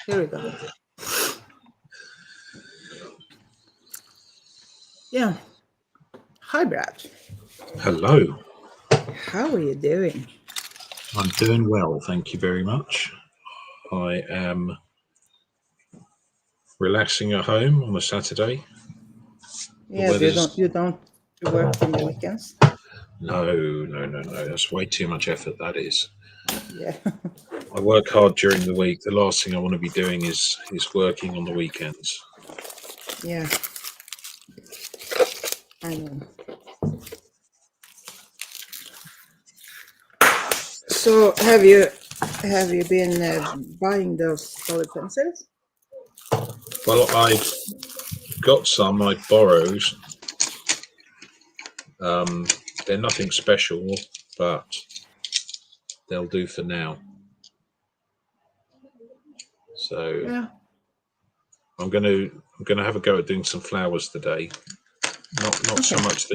Here we go. Yeah. Hi, Brad. Hello. How are you doing? I'm doing well, thank you very much. I am relaxing at home on a Saturday. The Yeah, weather's you don't work in the weekends? no. That's way too much effort. That is. Yeah. I work hard during the week. The last thing I want to be doing is working on the weekends. Yeah. I know. So have you been buying those colored pencils? Well, I've got some I borrowed. They're nothing special, but they'll do for now. So Yeah. I'm gonna have a go at doing some flowers today. Not so Okay. much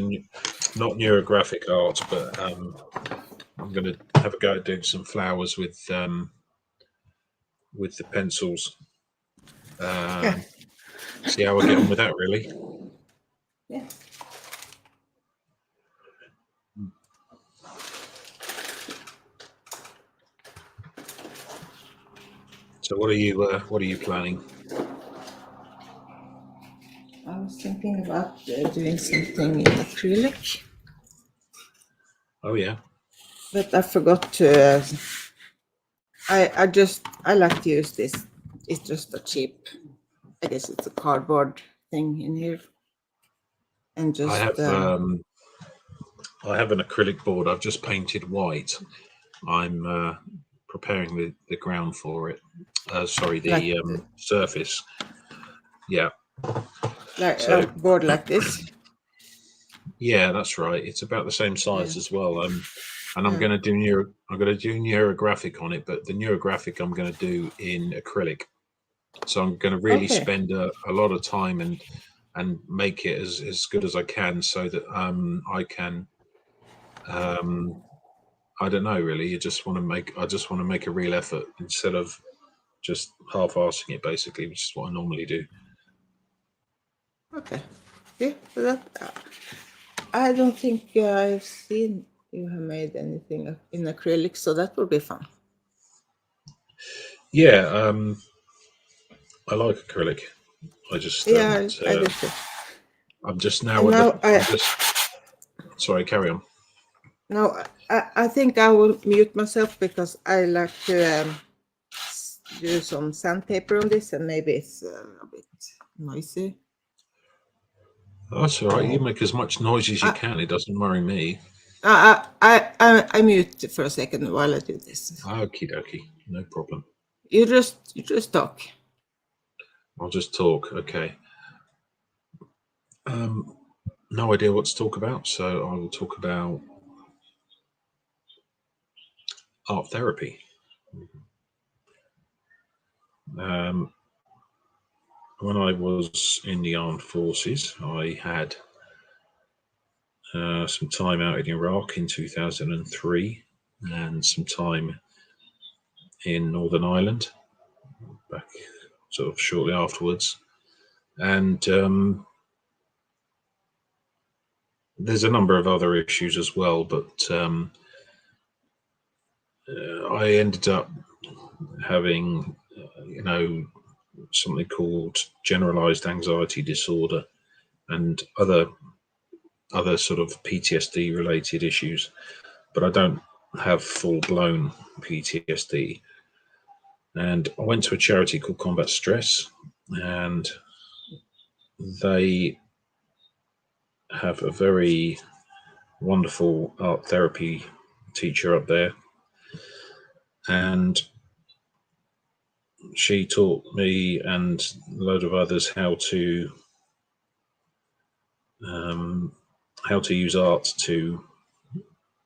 not neurographic art, but I'm going to have a go at doing some flowers with the pencils. Yeah. See how I get on with that, really. Yeah. So what are you planning? I was thinking about doing something in acrylic, Oh yeah, but I forgot to. I like to use this. It's just a cheap. I guess it's a cardboard thing in here, and I just have I have an acrylic board. I've just painted white. I'm preparing the ground for it. Sorry, like the surface. Yeah. a So board like this. yeah, that's right. It's about the same Yeah. size as well. And Yeah. I'm going to do neurographic on it, but the neurographic I'm going to do in acrylic. So I'm going to really Okay. spend a lot of time and make it as good as I can, so that I can I don't know really. I just want to make a real effort instead of just half-assing it, basically, which is what I normally do. Okay. Yeah. So that I don't think I've seen you have made anything in acrylic, so that will be fun. Yeah, I like acrylic. I just Yeah, I do too. I'm just now And at the now I I'm just sorry, carry on. now I think I will mute myself because I like to do some sandpaper on this, and maybe it's a bit noisy. That's all right. You make as much noise as you I can. It doesn't worry me. I mute for a second while I do this. Okie dokie, no problem. You just talk. I'll just talk. Okay. Um, no idea what to talk about, so I will talk about art therapy. Um, when I was in the armed forces, I had some time out in Iraq in 2003 and some time in Northern Ireland back sort of shortly afterwards. And there's a number of other issues as well, but I ended up having, something called generalized anxiety disorder and other sort of PTSD related issues, but I don't have full blown PTSD. And I went to a charity called Combat Stress, and they have a very wonderful art therapy teacher up there, and she taught me and a load of others um, how to use art to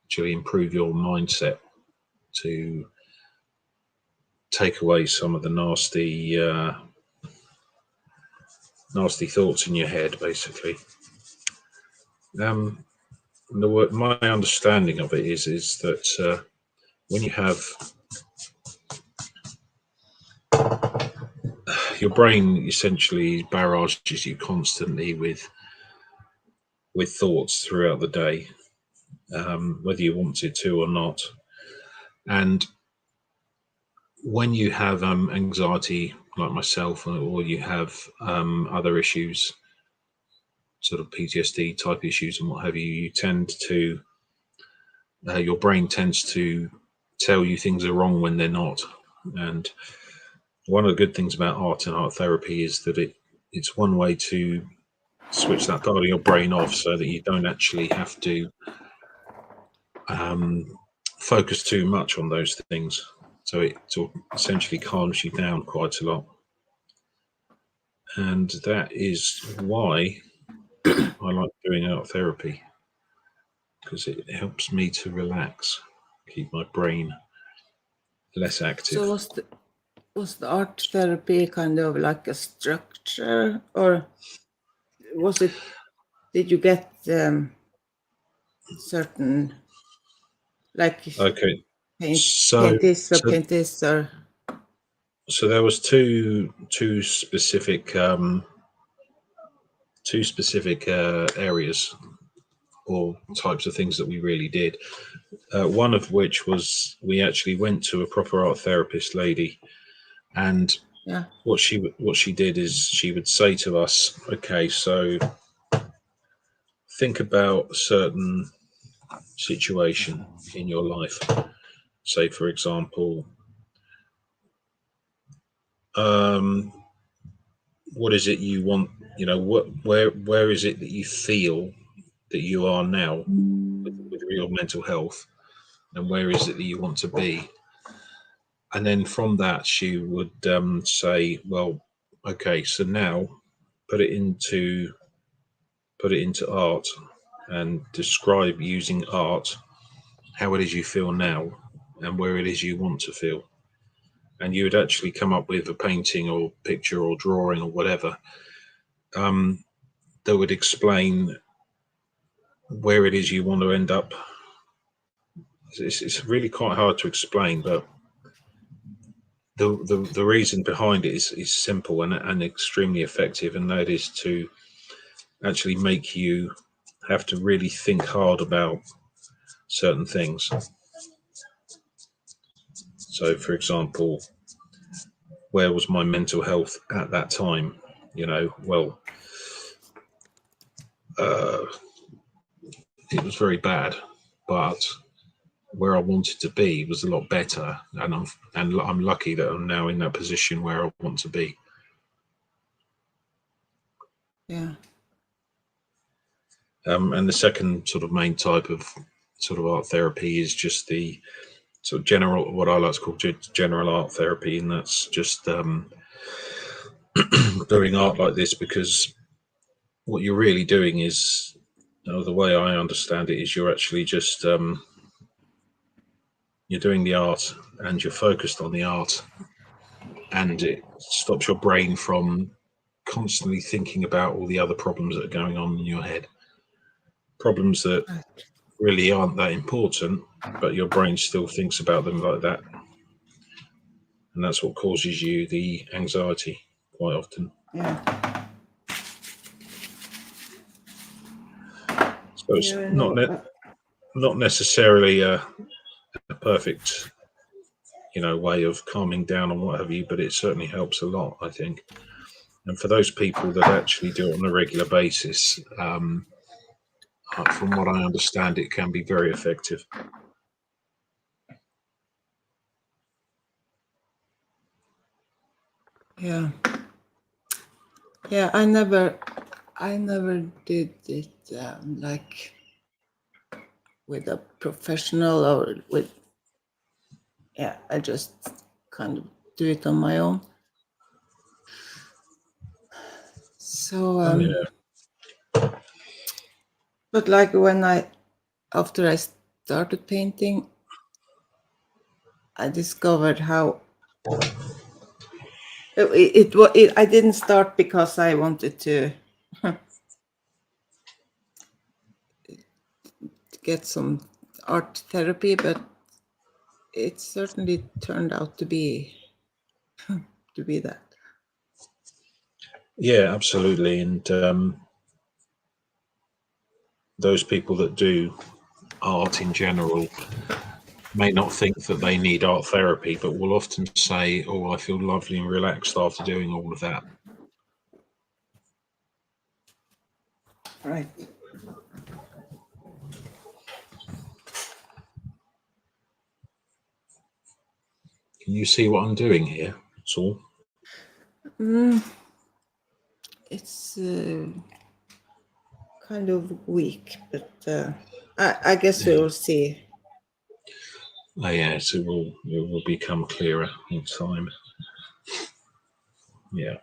actually improve your mindset, to take away some of the nasty thoughts in your head, basically. Um, my understanding of it is that when you have your brain essentially barrages you constantly with thoughts throughout the day, whether you want it to or not. And when you have anxiety, like myself, or you have other issues, sort of PTSD type issues and what have you, you tend to, your brain tends to tell you things are wrong when they're not. And one of the good things about art and art therapy is that it's one way to switch that part of your brain off so that you don't actually have to focus too much on those things. So it sort of essentially calms you down quite a lot. And that is why I like doing art therapy, because it helps me to relax, keep my brain less active. So was the art therapy kind of like a structure, or was it? Did you get certain, like, Okay, paint so this or paint this, or? So there was two specific areas or types of things that we really did. One of which was we actually went to a proper art therapist lady, and Yeah. what she did is she would say to us, okay, so think about a certain situation in your life. Say, for example, what is it you want? You know, where is it that you feel that you are now with your mental health, and where is it that you want to be? And then from that, she would say, well, okay, so now put it into art and describe using art how it is you feel now and where it is you want to feel. And you would actually come up with a painting or picture or drawing or whatever that would explain where it is you want to end up. It's really quite hard to explain, but the reason behind it is simple and extremely effective, and that is to actually make you have to really think hard about certain things. So, for example, where was my mental health at that time? You know, well, it was very bad, but where I wanted to be was a lot better, and I'm lucky that I'm now in that position where I want to be. Yeah. And the second sort of main type of sort of art therapy is just the sort of general, what I like to call general art therapy, and that's just doing art like this because what you're really doing is, the way I understand it, is you're actually just you're doing the art and you're focused on the art, and it stops your brain from constantly thinking about all the other problems that are going on in your head, problems that really aren't that important, but your brain still thinks about them like that, and that's what causes you the anxiety quite often. Yeah. So it's not necessarily a perfect, way of calming down and what have you, but it certainly helps a lot, I think. And for those people that actually do it on a regular basis, from what I understand, it can be very effective. Yeah. Yeah, I never did it like with a professional or with. Yeah, I just kind of do it on my own. So, Yeah. but like after I started painting, I discovered how I didn't start because I wanted to get some art therapy, but it certainly turned out to be that. Yeah, absolutely. And those people that do art in general may not think that they need art therapy, but will often say, "Oh, I feel lovely and relaxed after doing all of that." Right. Can you see what I'm doing here? That's all. It's kind of weak, but I guess we will see. Oh, yes, it will become clearer in time. Yeah.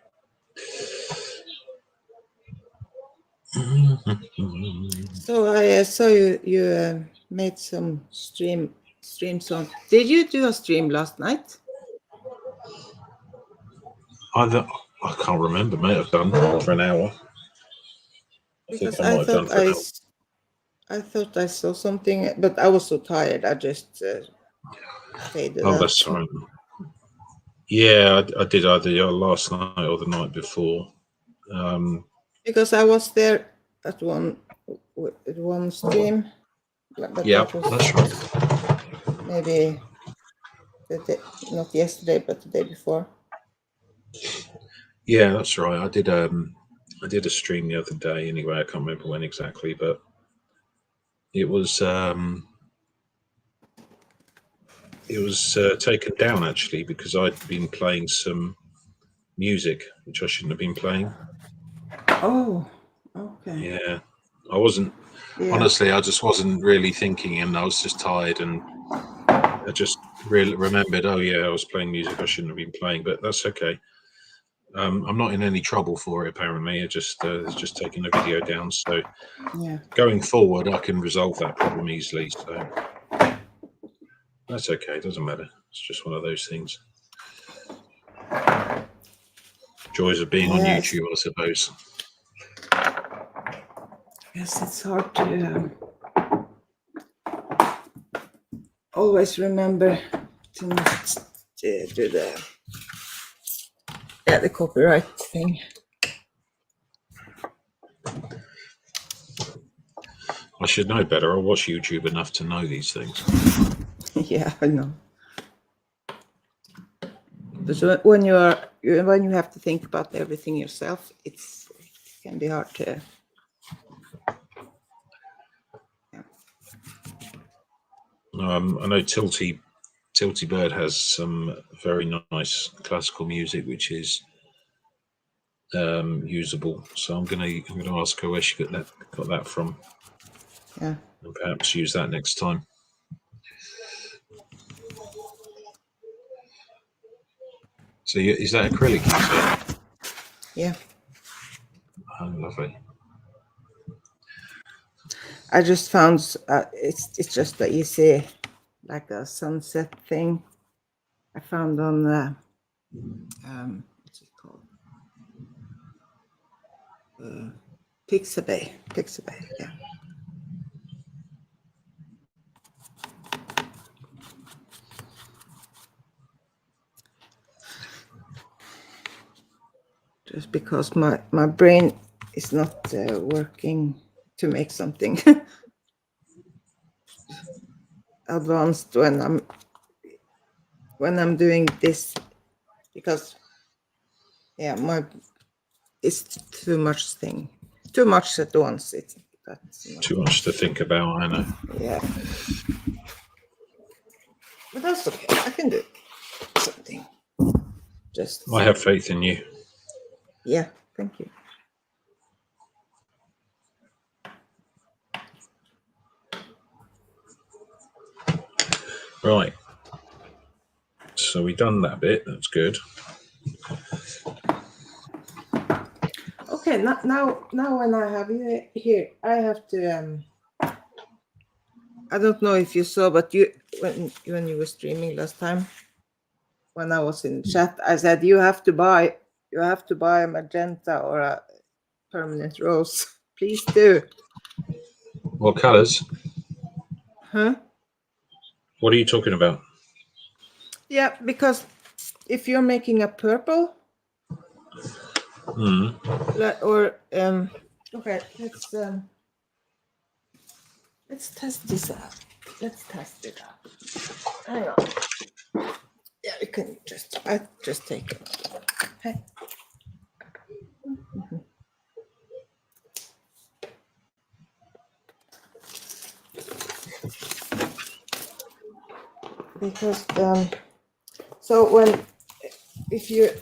So I saw you made some streams on. Did you do a stream last night? I can't remember. May have done for an hour. Because I might have done for an hour. I thought I saw something, but I was so tired. I just faded Oh, out. that's fine. Yeah, I did either last night or the night before. Because I was there at one stream. But Yeah, that was that's right. maybe not yesterday, but the day before. Yeah, that's right. I did a stream the other day. Anyway, I can't remember when exactly, but it was taken down actually because I'd been playing some music which I shouldn't have been playing. Oh, okay. Yeah, I wasn't. Yeah. Honestly, I just wasn't really thinking, and I was just tired, and I just really remembered. Oh yeah, I was playing music I shouldn't have been playing, but that's okay. I'm not in any trouble for it. Apparently, it's just taking the video down. So Yeah. going forward, I can resolve that problem easily. So that's okay. It doesn't matter. It's just one of those things. Joys of being on YouTube, I suppose. Yes, it's hard to always remember to not do the copyright thing. I should know better. I watch YouTube enough to know these things. Yeah, I know. But when you have to think about everything yourself, it can be hard to. Yeah. I know Tilty Bird has some very nice classical music, which is usable. So I'm gonna ask her where she got that from. Yeah. And perhaps use that next time. So is that acrylic you said? Yeah. Oh, lovely. I just found it's just a easy, like a sunset thing. I found on what's it called? Pixabay, yeah. Just because my brain is not working to make something advanced when I'm doing this, because it's too much at once. That's too much to think about. I know. Yeah, but that's okay. I can do something. I have faith in you. Yeah, thank you. Right. So we've done that bit. That's good. Okay, now when I have you here, I have to. I don't know if you saw, but when you were streaming last time, when I was in chat, I said you have to buy a magenta or a permanent rose. Please do. What colours? Huh? What are you talking about? Yeah, because if you're making a purple, Or okay, let's test this out. Let's test it out. Hang on. Yeah, you can I just take it. Okay. Because so when if you're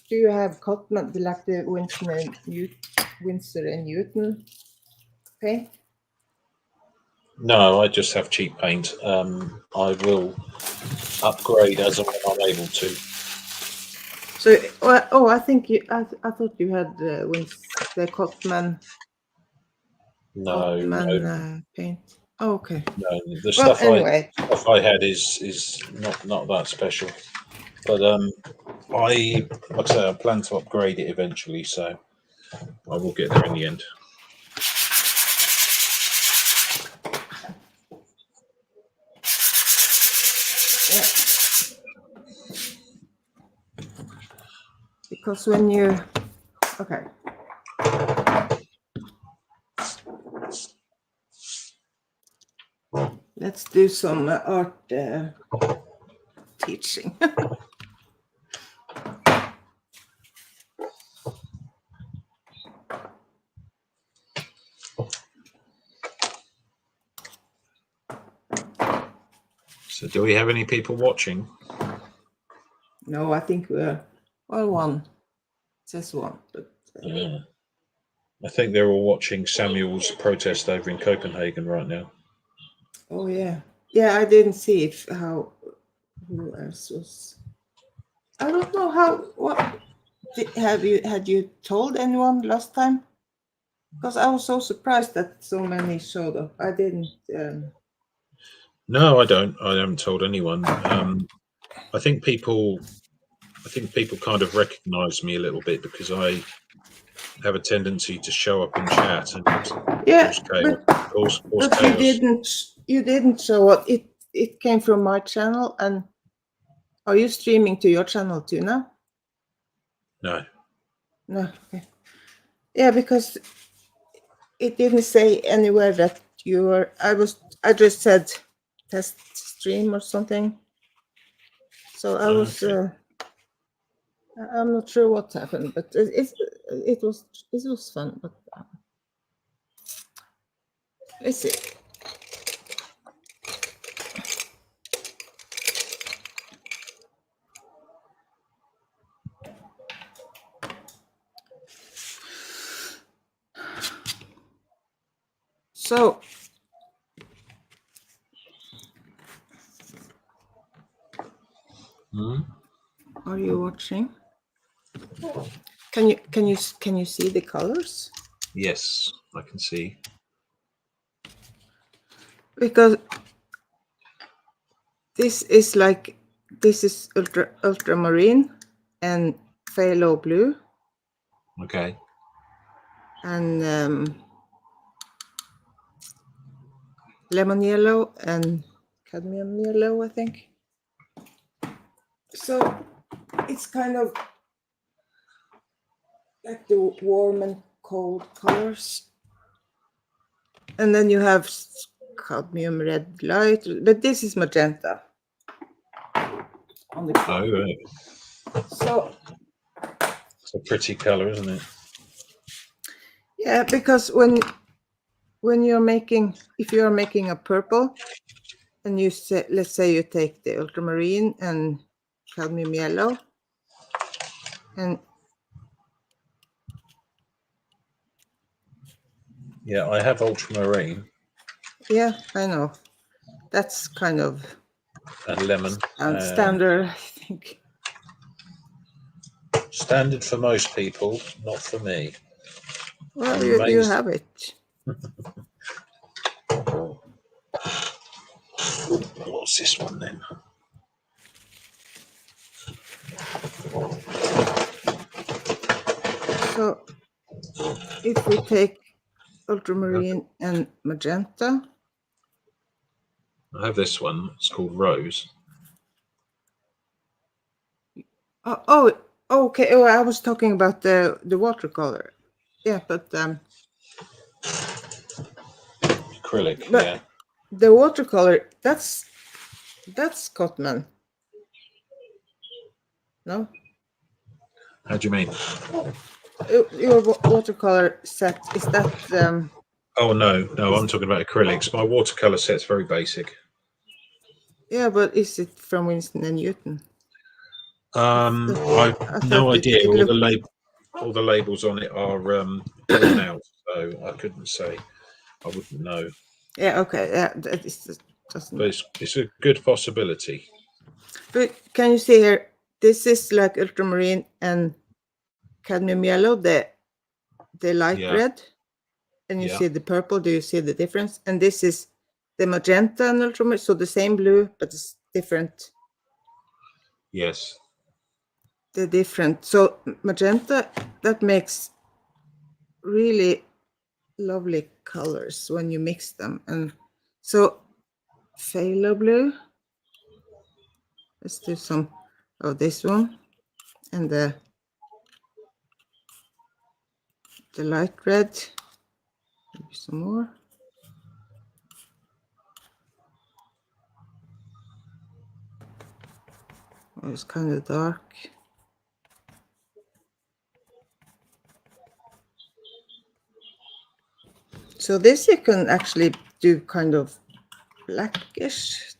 do you have Cotman like the Winsor and Newton paint? No, I just have cheap paint. I will upgrade as and when I'm able to. So, I think I thought you had the Cotman. No. Paint. Oh, okay. No, the Well, stuff anyway. stuff I had is not that special. But like I say, I plan to upgrade it eventually, so I will get there in the end. Yeah. Because when you okay. Let's do some art teaching. So, do we have any people watching? No, I think we're one. It says one, but I think they're all watching Samuel's protest over in Copenhagen right now. Oh yeah, I didn't see who else was. I don't know had you told anyone last time? Because I was so surprised that so many showed up. I didn't. No, I don't. I haven't told anyone. I think people kind of recognise me a little bit because I have a tendency to show up in chat and cause chaos. You didn't show up. It came from my channel. And are you streaming to your channel too now? No. Okay. Yeah, because it didn't say anywhere that you were. I just said test stream or something. So I was. Okay. I'm not sure what happened, but it was fun. But let's see. So. Are you watching? Can you see the colors? Yes, I can see. Because this is ultramarine and phthalo blue. Okay. And lemon yellow and cadmium yellow, I think. So it's kind of like the warm and cold colors. And then you have cadmium red light, but this is magenta. On the right. So it's a pretty color, isn't it? Yeah, because when you're making, if you're making a purple, and you say, let's say you take the ultramarine and cadmium yellow, and yeah, I have ultramarine. Yeah, I know. That's kind of and lemon. Standard, I think. Standard for most people, not for me. Well, you have it. What's this one then? So if we take ultramarine and magenta. I have this one. It's called Rose. Oh, Okay, oh, I was talking about the watercolor. Yeah, but Acrylic, but yeah. the watercolor, that's Cotman. No, How do you mean? your watercolor set, is that Oh no, I'm talking about acrylics. My watercolor set's very basic. yeah, but is it from Winston and Newton? I've I no thought idea. it looked, All the labels on it are drawn out, so I couldn't say. I wouldn't know. yeah, okay, yeah, that is doesn't. But it's a good possibility. But can you see here? This is like ultramarine and cadmium yellow, the light Yeah. red, and you Yeah. see the purple. Do you see the difference? And this is the magenta and ultramarine, so the same blue, but it's different. Yes. The different. So magenta, that makes really lovely colors when you mix them. And so phthalo blue. Let's do some of this one, and the light red. Maybe some more. Oh, it's kind of dark. So this you can actually do kind of blackish.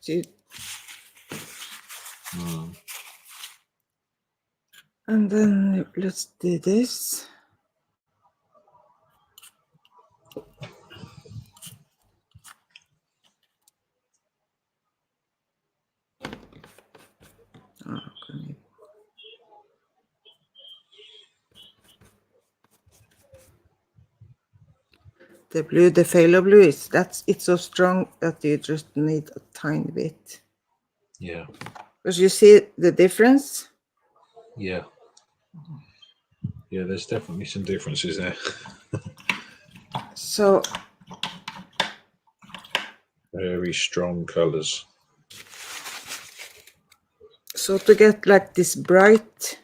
And then let's do this. Oh, okay. The blue, the phthalo blue is it's so strong that you just need a tiny bit. Yeah. Because you see the difference. Yeah. Yeah, there's definitely some differences there. So Very strong colors. so to get like this bright,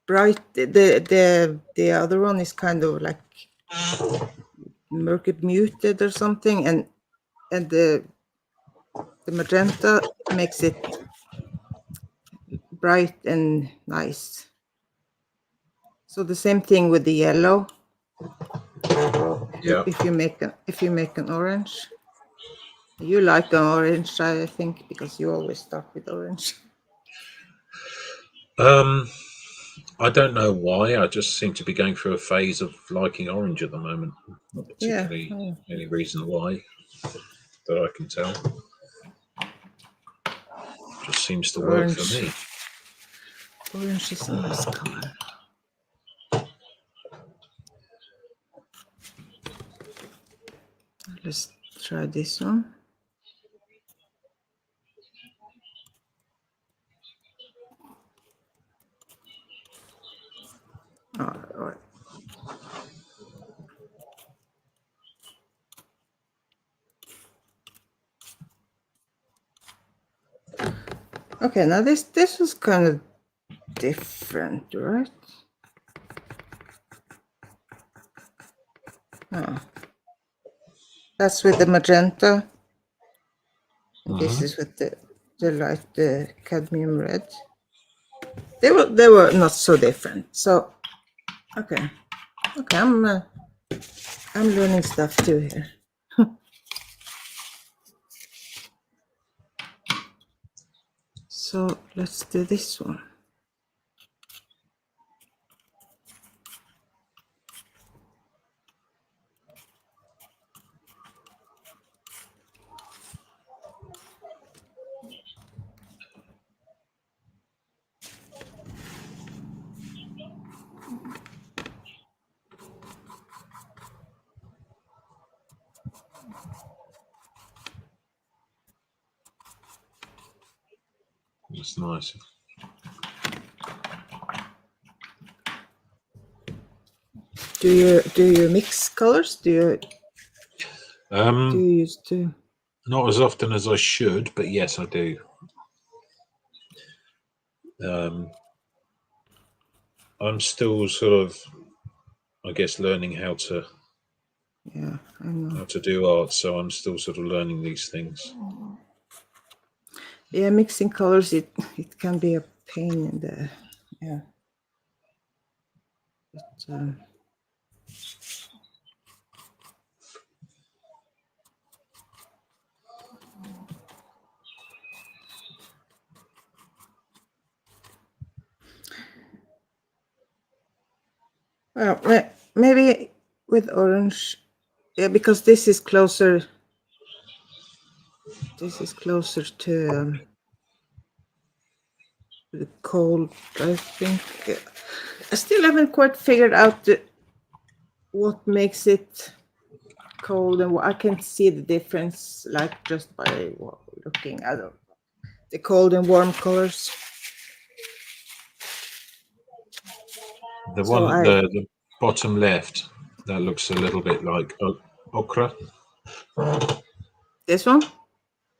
the other one is kind of like murky muted or something, and the magenta makes it bright and nice. So the same thing with the yellow. Yeah. If you make an orange, you like an orange, I think, because you always start with orange. I don't know why. I just seem to be going through a phase of liking orange at the moment. Not particularly any reason why that I can tell. Just seems to work for me. Orange is a nice color. Let's try this one. All right. Okay, now this was kind of different, right? Oh. That's with the magenta. This is with the light, the cadmium red. They were not so different. So okay, I'm learning stuff too here. So let's do this one. It's nice. Do you mix colors? Do you use to? Not as often as I should, but yes, I do. I'm still sort of, I guess, learning how to Yeah, I know. do art, so I'm still sort of learning these things. Yeah, mixing colors, it can be a pain in the, yeah. But, well, maybe with orange, yeah, because this is closer. This is closer to the cold, I think. I still haven't quite figured out what makes it cold, and I can see the difference, like just by looking at the cold and warm colors. The So one, the bottom left, that looks a little bit like ochre. This one?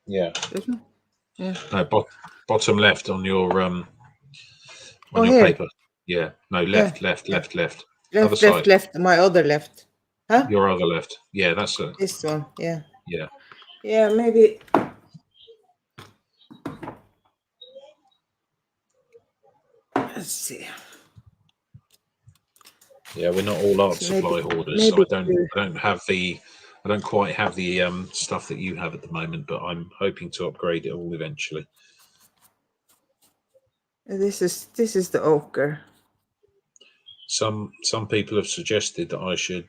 Yeah. This one? Yeah. No, bottom left on your Oh, your here. paper. Yeah. No, Yeah. left. Other Left, side. left. My other left. Huh? Your other left. Yeah, that's it. This one. Yeah. Yeah. Yeah, maybe. Let's see. Yeah, we're not all art So supply hoarders, so I don't quite have the stuff that you have at the moment, but I'm hoping to upgrade it all eventually. This is the ochre. Some people have suggested that I should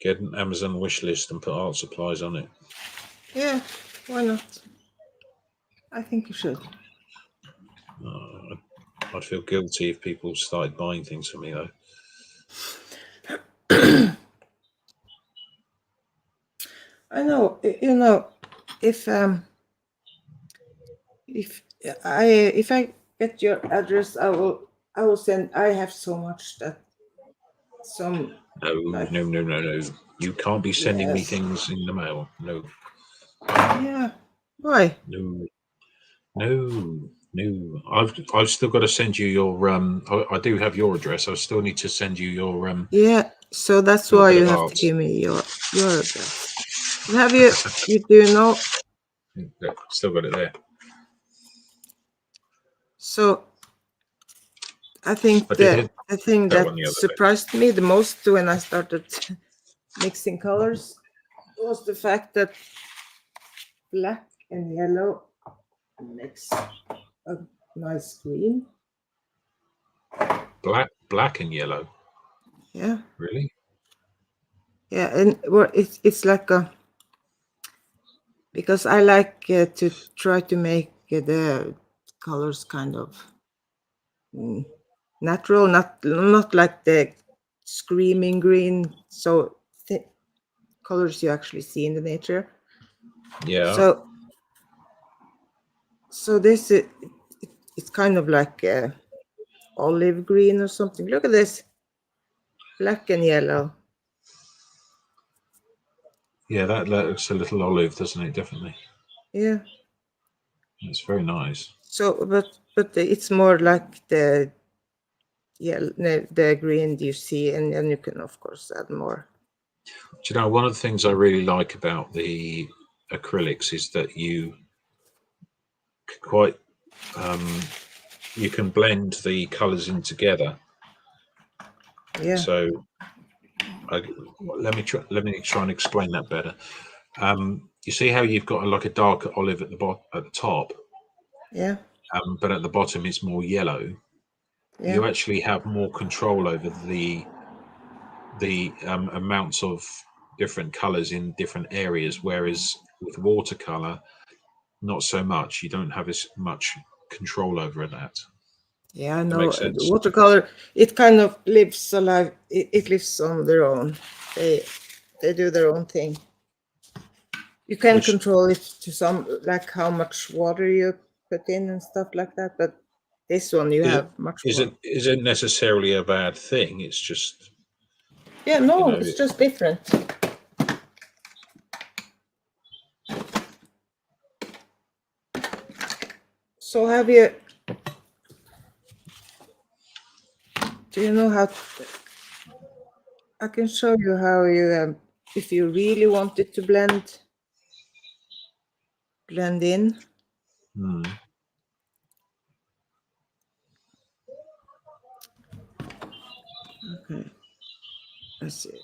get an Amazon wish list and put art supplies on it. Yeah, why not? I think you should. I'd feel guilty if people started buying things for me, though. I know. You know, if if I get your address, I will send. I have so much that some. No, Like, no. You can't be sending me yes. things in the mail. No. Yeah. Why? No. I've still got to send you your I do have your address. I still need to send you your Yeah. So that's little why bit you of have art. to give me your address. Have you? You do know? Yeah, still got it there. So I think the thing that surprised me the most when I started mixing colors was the fact that black and yellow makes a nice green. Black and yellow. Yeah. Really? Yeah, and well, it's like a, because I like to try to make the colors kind of natural, not like the screaming green. So colors you actually see in the nature. Yeah. So this it's kind of like olive green or something. Look at this, black and yellow. Yeah, that looks a little olive, doesn't it? Definitely. Yeah. It's very nice. So, but it's more like the the green you see, and then you can of course add more. Do you know, one of the things I really like about the acrylics is that you quite you can blend the colors in together. Yeah. So let me try and explain that better. You see how you've got like a darker olive at the top, Yeah. but at the bottom it's more yellow. Yeah. You actually have more control over the amounts of different colors in different areas, whereas with watercolor, not so much. You don't have as much control over that. Yeah, I That know. makes sense. Watercolor, it kind of lives alive. It lives on their own. They do their own thing. You can control it to some, like how much water you put in and stuff like that. But this one you have much more. Isn't necessarily a bad thing. It's just, yeah, no, it's just different. So have you Do you know how? I can show you how you, if you really want it to blend in. Hmm. Okay. Let's see.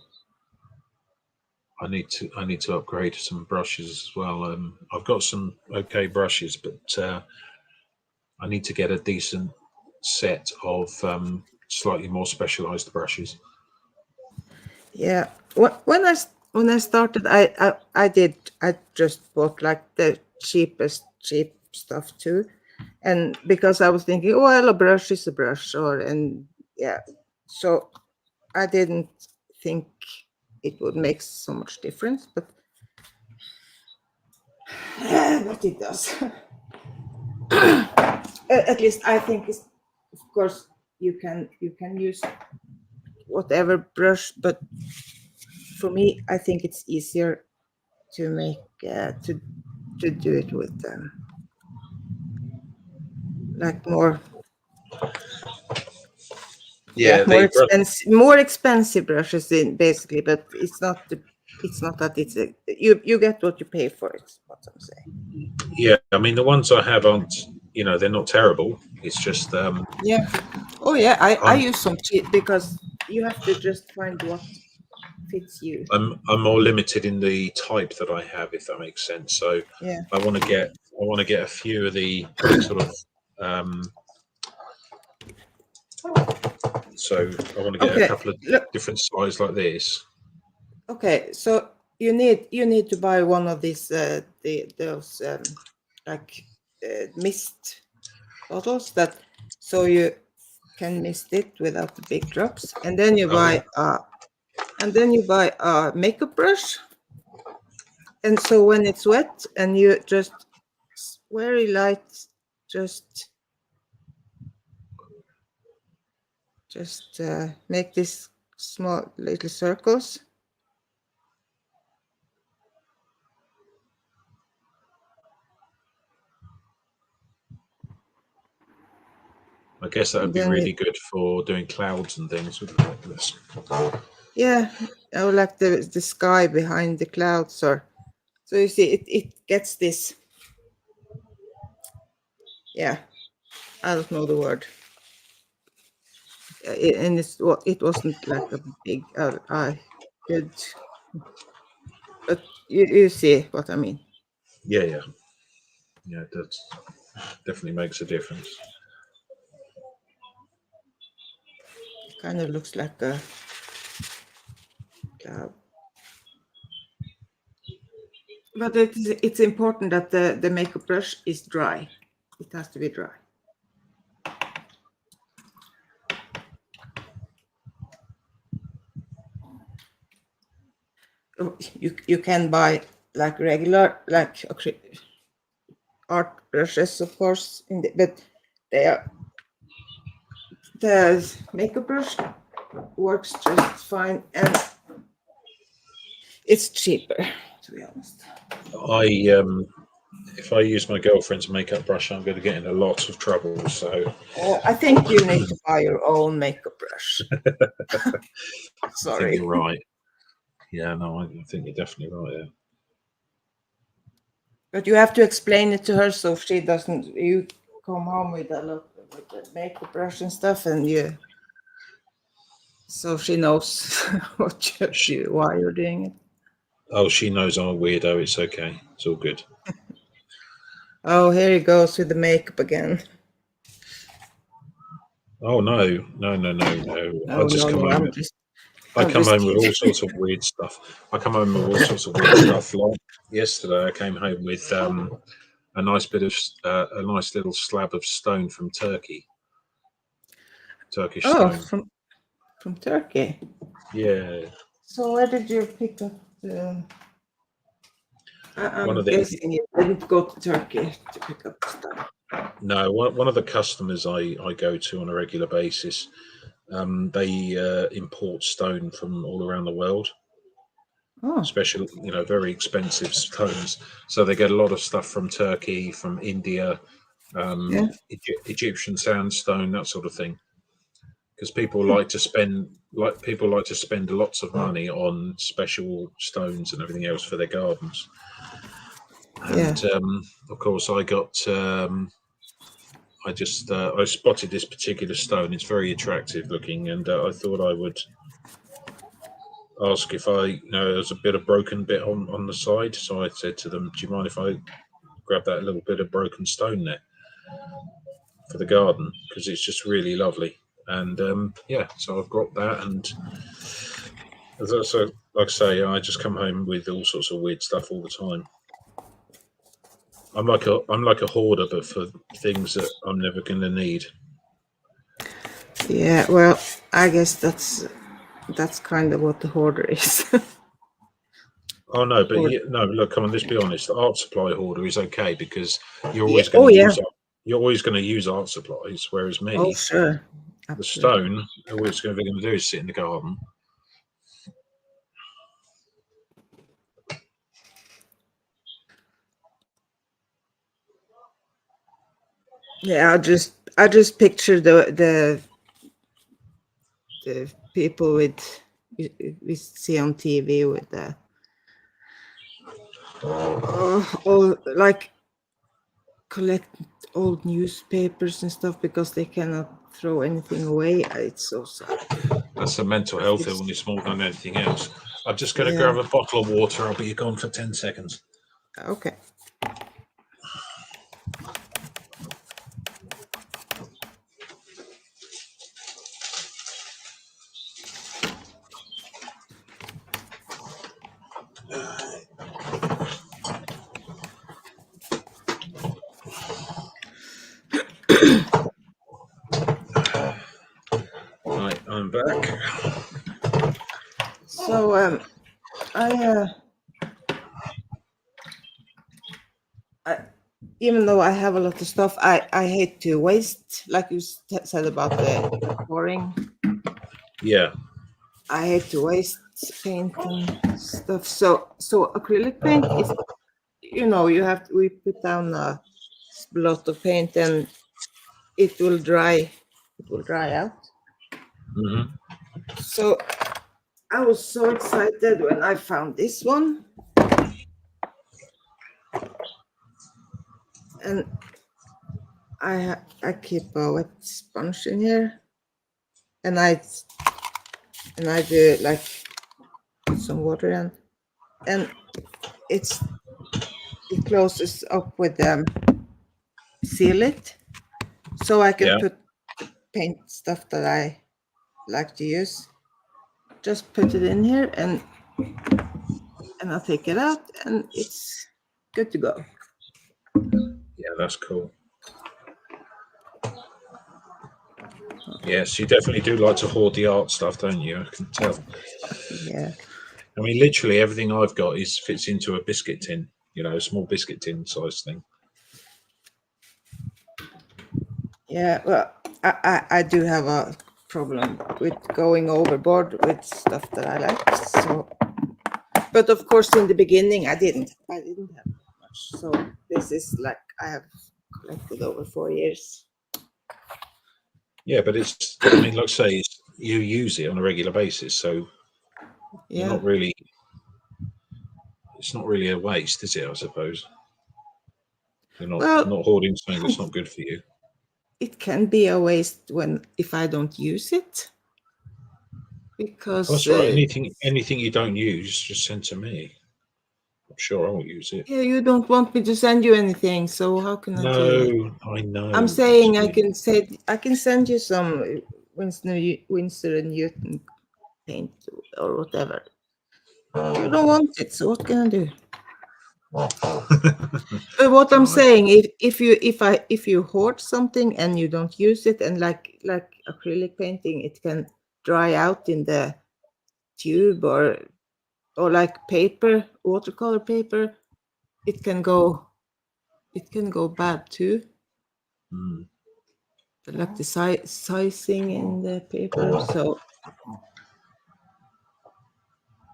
I need to upgrade some brushes as well. I've got some okay brushes, but I need to get a decent set of slightly more specialized brushes. Yeah. When I started, I just bought like the cheap stuff too, and because I was thinking, oh, well, a brush is a brush, so I didn't think it would make so much difference, but it does. At least I think it's, of course, you can use whatever brush, but for me, I think it's easier to make to do it with like more Yeah, more expensive brushes in basically, but it's not that it's you get what you pay for. It's what I'm saying. Yeah, I mean the ones I have aren't, they're not terrible. It's just Yeah. Oh yeah, I I'm use some cheap because you have to just find what fits you. I'm more limited in the type that I have, if that makes sense. So Yeah. I want to get a few of the sort of so I want to get a couple of different sizes like this. Okay, so you need to buy one of these those like mist bottles that so you can mist it without the big drops, and then you buy a makeup brush, and so when it's wet and you just very light just make these small little circles. I guess that would be really good for doing clouds and things, wouldn't it? This. Yeah, or like the sky behind the clouds, or so you see it gets this. Yeah, I don't know the word. And it wasn't like a big good, but you see what I mean. Yeah, that definitely makes a difference. It kind of looks like a cloud. But it's important that the makeup brush is dry. It has to be dry. You can buy like regular like art brushes, of course, but the makeup brush works just fine, and it's cheaper, to be honest. If I use my girlfriend's makeup brush, I'm going to get in a lot of trouble. So I think you need to buy your own makeup brush. Sorry. I think you're right. Yeah, no, I think you're definitely right there. But you have to explain it to her so she doesn't. You come home with a lot with the makeup brush and stuff, and so she knows why you're doing it. Oh, she knows I'm a weirdo. It's okay. It's all good. Oh, here he goes with the makeup again. Oh no! I just come home. I come home with all sorts of weird stuff. I come home with all sorts of weird stuff. Like yesterday, I came home with a nice little slab of stone from Turkey. Turkish stone. From Turkey. Yeah. So where did you pick up the? I'm guessing you didn't go to Turkey to pick up the stuff. No, one of the customers I go to on a regular basis, they import stone from all around the world. Oh. Special, very expensive stones. So they get a lot of stuff from Turkey, from India, Egyptian sandstone, that sort of thing. because people like to spend lots of money on special stones and everything else for their gardens. Yeah. And of course, I spotted this particular stone. It's very attractive looking, and I thought I would ask if there's a bit of broken bit on the side. So I said to them, "Do you mind if I grab that little bit of broken stone there for the garden? Because it's just really lovely." And so I've got that, and so like I say, I just come home with all sorts of weird stuff all the time. I'm like a hoarder, but for things that I'm never going to need. Yeah, well, I guess that's kind of what the hoarder is. Oh no, but Or- no, look, come on, let's be honest. The art supply hoarder is okay because you're Yeah. always Oh, going to yeah. you're always going to use art supplies. Whereas me, Oh, sure. the Absolutely. stone, all it's going to do is sit in the garden. Yeah, I just picture the people we see on TV with the all like collect old newspapers and stuff because they cannot throw anything away. It's so sad. That's a mental health It's- illness more than anything else. I'm just going to Yeah. grab a bottle of water. I'll be gone for 10 seconds. Okay. Right, I'm back. So I even though I have a lot of stuff, I hate to waste, like you said about the pouring. Yeah, I hate to waste paint and stuff. So acrylic paint is, we put down a lot of paint and it will dry. It will dry out. hmm So I was so excited when I found this one. And I keep a wet sponge in here, and I do like put some water in, and it closes up with seal it, so I can yeah. put paint stuff that I like to use. Just put it in here, and I'll take it out, and it's good to go. Yeah, that's cool. Yes, you definitely do like to hoard the art stuff, don't you? I can tell. Yeah. I mean, literally everything I've got fits into a biscuit tin, a small biscuit tin size thing. Yeah, well, I do have a problem with going overboard with stuff that I like. So, but of course, in the beginning, I didn't have much. So this is like I have collected over 4 years. Yeah, but I mean, like I say, you use it on a regular basis, so you're Yeah. not really. It's not really a waste, is it? I suppose you're Well, not hoarding something that's not good for you. it can be a waste if I don't use it, because That's right. Anything you don't use, just send to me. I'm sure I will use it. yeah, you don't want me to send you anything, so how can I do that? No, I know. I'm saying absolutely. I can send you some Winsor and Newton paint or whatever. You don't want it, so what can I do? But what I'm Right. saying, if you hoard something and you don't use it, and like acrylic painting, it can dry out in the tube, or like paper, watercolor paper, it can go bad too. Mm. Like the sizing in the paper, so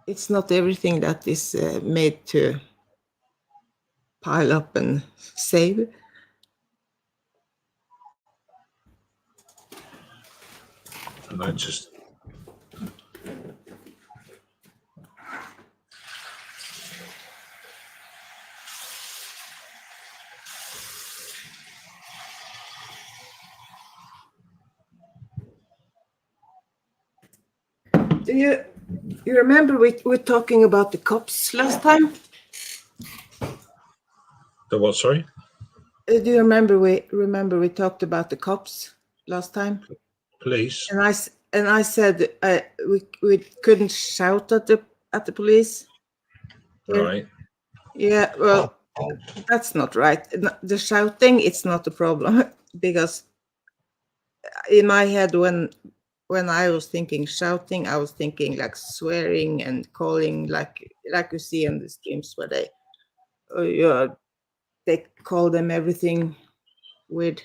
it's not everything that is made to pile up and save. And I just Do you remember we were talking about the cops last time? the what? Sorry, Do you remember we talked about the cops last time? police. And I said we couldn't shout at the police. Here. Right. Yeah, well, that's not right. The shouting, it's not a problem because in my head when I was thinking shouting, I was thinking like swearing and calling like you see in the streams where they call them everything weird.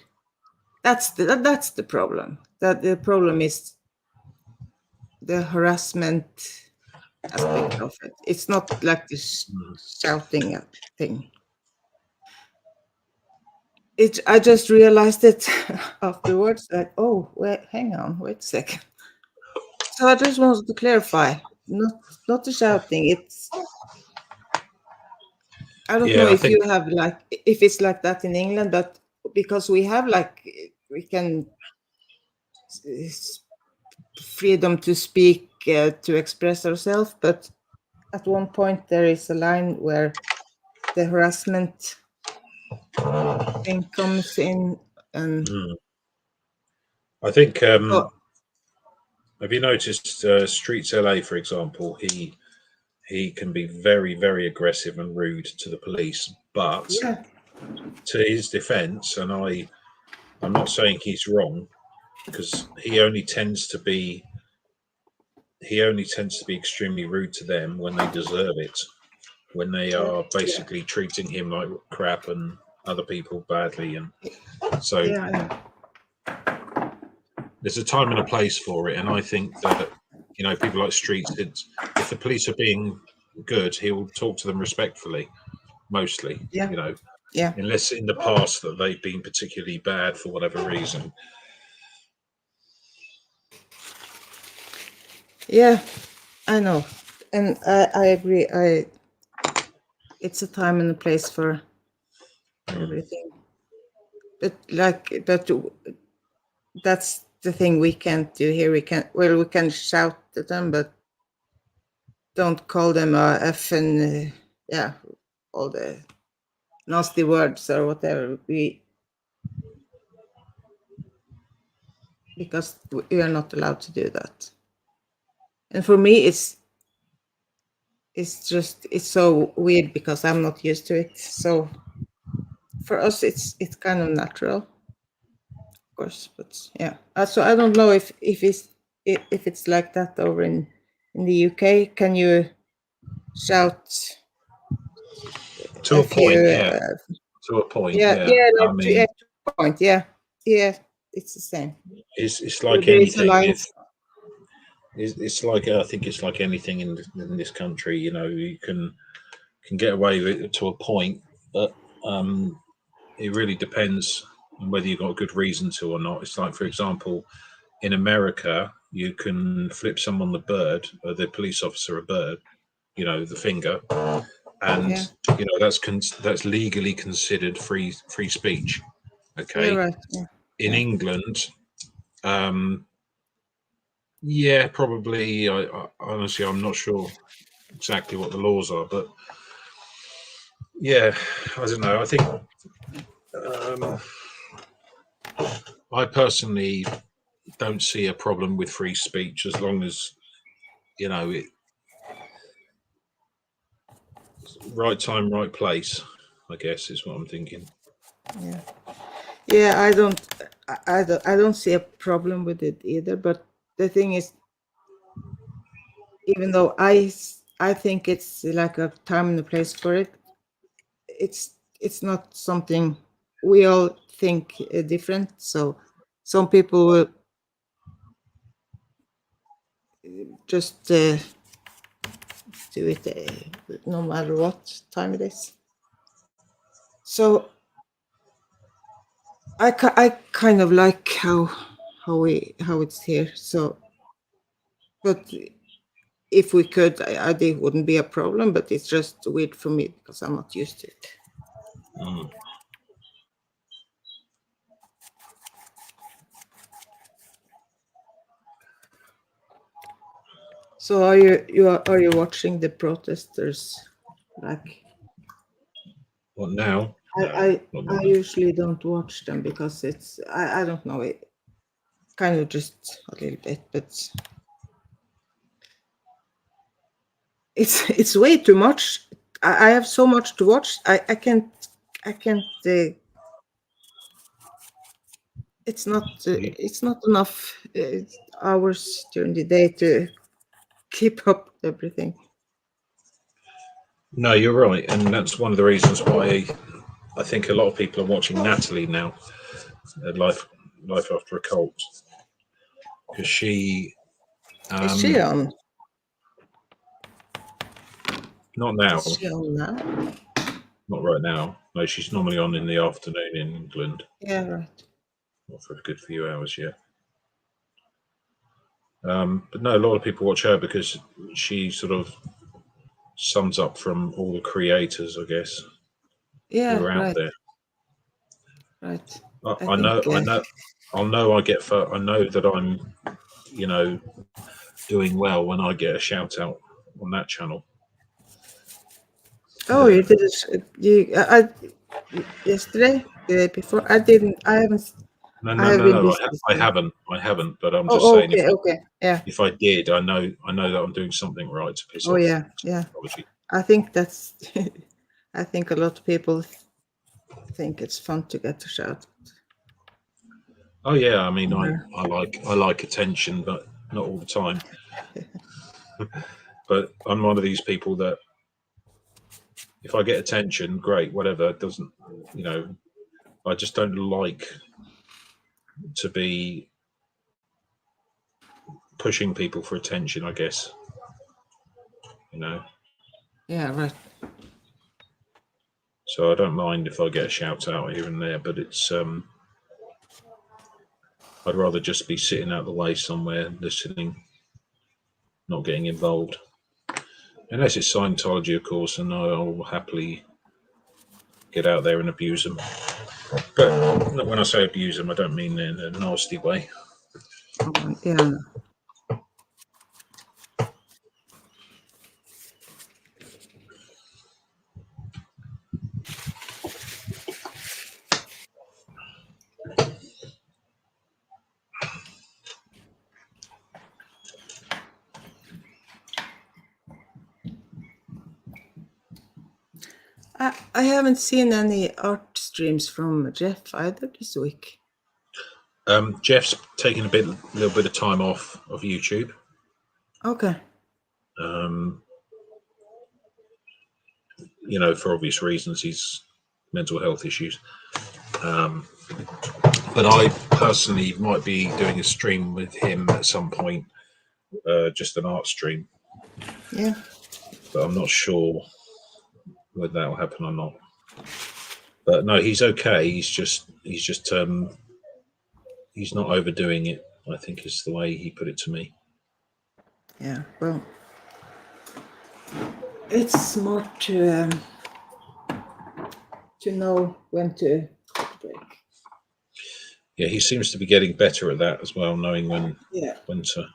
That's the problem. That the problem is the harassment aspect of it. It's not like this shouting thing. I just realized it afterwards that, oh, wait, hang on, wait a second. So I just wanted to clarify, not the shouting. It's I don't know if you have like if it's like that in England, but because we have like we can freedom to speak to express ourselves, but at one point there is a line where the harassment thing comes in, and I think. oh, Have you noticed Streets LA, for example? He can be very, very aggressive and rude to the police, but yeah, to his defence, and I'm not saying he's wrong, because he only tends to be extremely rude to them when they deserve it, when they are basically treating him like crap and other people badly, and so yeah. there's a time and a place for it. And I think that people like Streets, if the police are being good, he will talk to them respectfully, mostly. Yeah. Unless in the past that they've been particularly bad for whatever reason. Yeah, I know, and I agree. It's a time and a place for everything, but that's the thing we can't do here. We can shout at them, but don't call them a F and all the nasty words or whatever. Because we are not allowed to do that. And for me, it's so weird because I'm not used to it. So for us, it's kind of natural, of course. But yeah, so I don't know if it's like that over in the UK. Can you shout To a point, yeah. To a point, yeah. like I mean, to a point, yeah. It's the same. It's like There is a anything. line. It's like I think it's like anything in this country. You can get away with it to a point, but it really depends on whether you've got a good reason to or not. It's like, for example, in America, you can flip someone the police officer a bird, the finger, and that's legally considered free speech. Okay. Yeah, right. In England, probably. I honestly, I'm not sure exactly what the laws are, but yeah, I don't know. I think I personally don't see a problem with free speech as long as it right time, right place, I guess is what I'm thinking. I don't see a problem with it either, but the thing is, even though I think it's like a time and a place for it, it's not something we all think different. So some people will just do it no matter what time it is. So I kind of like how how it's here. So, but if we could, I think it wouldn't be a problem. But it's just weird for me because I'm not used to it. Mm. So are you watching the protesters? Like What now? I No, not usually don't watch them because it's I don't know, it kind of just a little bit, but it's way too much. I have so much to watch. I can't it's not enough hours during the day to keep up with everything. No, you're right, and that's one of the reasons why I think a lot of people are watching Natalie now, Life After a Cult, because she Is she on? not now, Is she on now? not right now. No, she's normally on in the afternoon in England, Yeah, right. not for a good few hours yet. But no, a lot of people watch her because she sort of sums up from all the creators, I guess, Yeah, who are out right, there. right. I know, I know, I know. I know that I'm, you know, doing well when I get a shout out on that channel. Oh, you did it. Yesterday, the day before. I didn't. I haven't. No, I no, have no, been no. busy. I haven't. I haven't. But I'm just Oh, saying, okay, okay. Yeah. if I did, I know that I'm doing something right to piss Oh, off yeah, yeah. technology. I think that's. I think a lot of people think it's fun to get a shout. Oh yeah, I mean, Yeah. I like attention, but not all the time. But I'm one of these people that if I get attention, great, whatever. It doesn't, you know, I just don't like to be pushing people for attention, I guess. You know. Yeah, right. So I don't mind if I get a shout out here and there, but it's I'd rather just be sitting out the way somewhere listening, not getting involved. Unless it's Scientology, of course, and I'll happily get out there and abuse them. But when I say abuse them, I don't mean in a nasty way. Yeah. I haven't seen any art streams from Jeff either this week. Jeff's taking a little bit of time off of YouTube. Okay. You know, for obvious reasons, he's mental health issues. But I personally might be doing a stream with him at some point, just an art stream. Yeah. But I'm not sure whether that will happen or not. But no, he's okay. He's just he's not overdoing it, I think is the way he put it to me. Yeah. Well, it's smart to know when to break. Yeah, he seems to be getting better at that as well, knowing when to.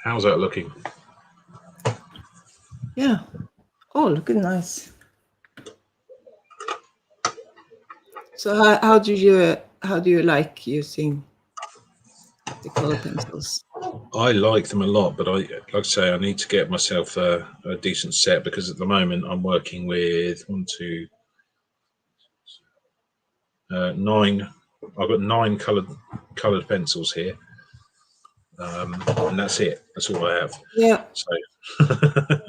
How's that looking? Yeah. Oh, looking nice. So how do you like using the color pencils? I like them a lot, but like I say, I need to get myself a decent set because at the moment I'm working with 1, 2, 9. I've got 9 coloured pencils here, and that's it. That's all I have. Yeah. So,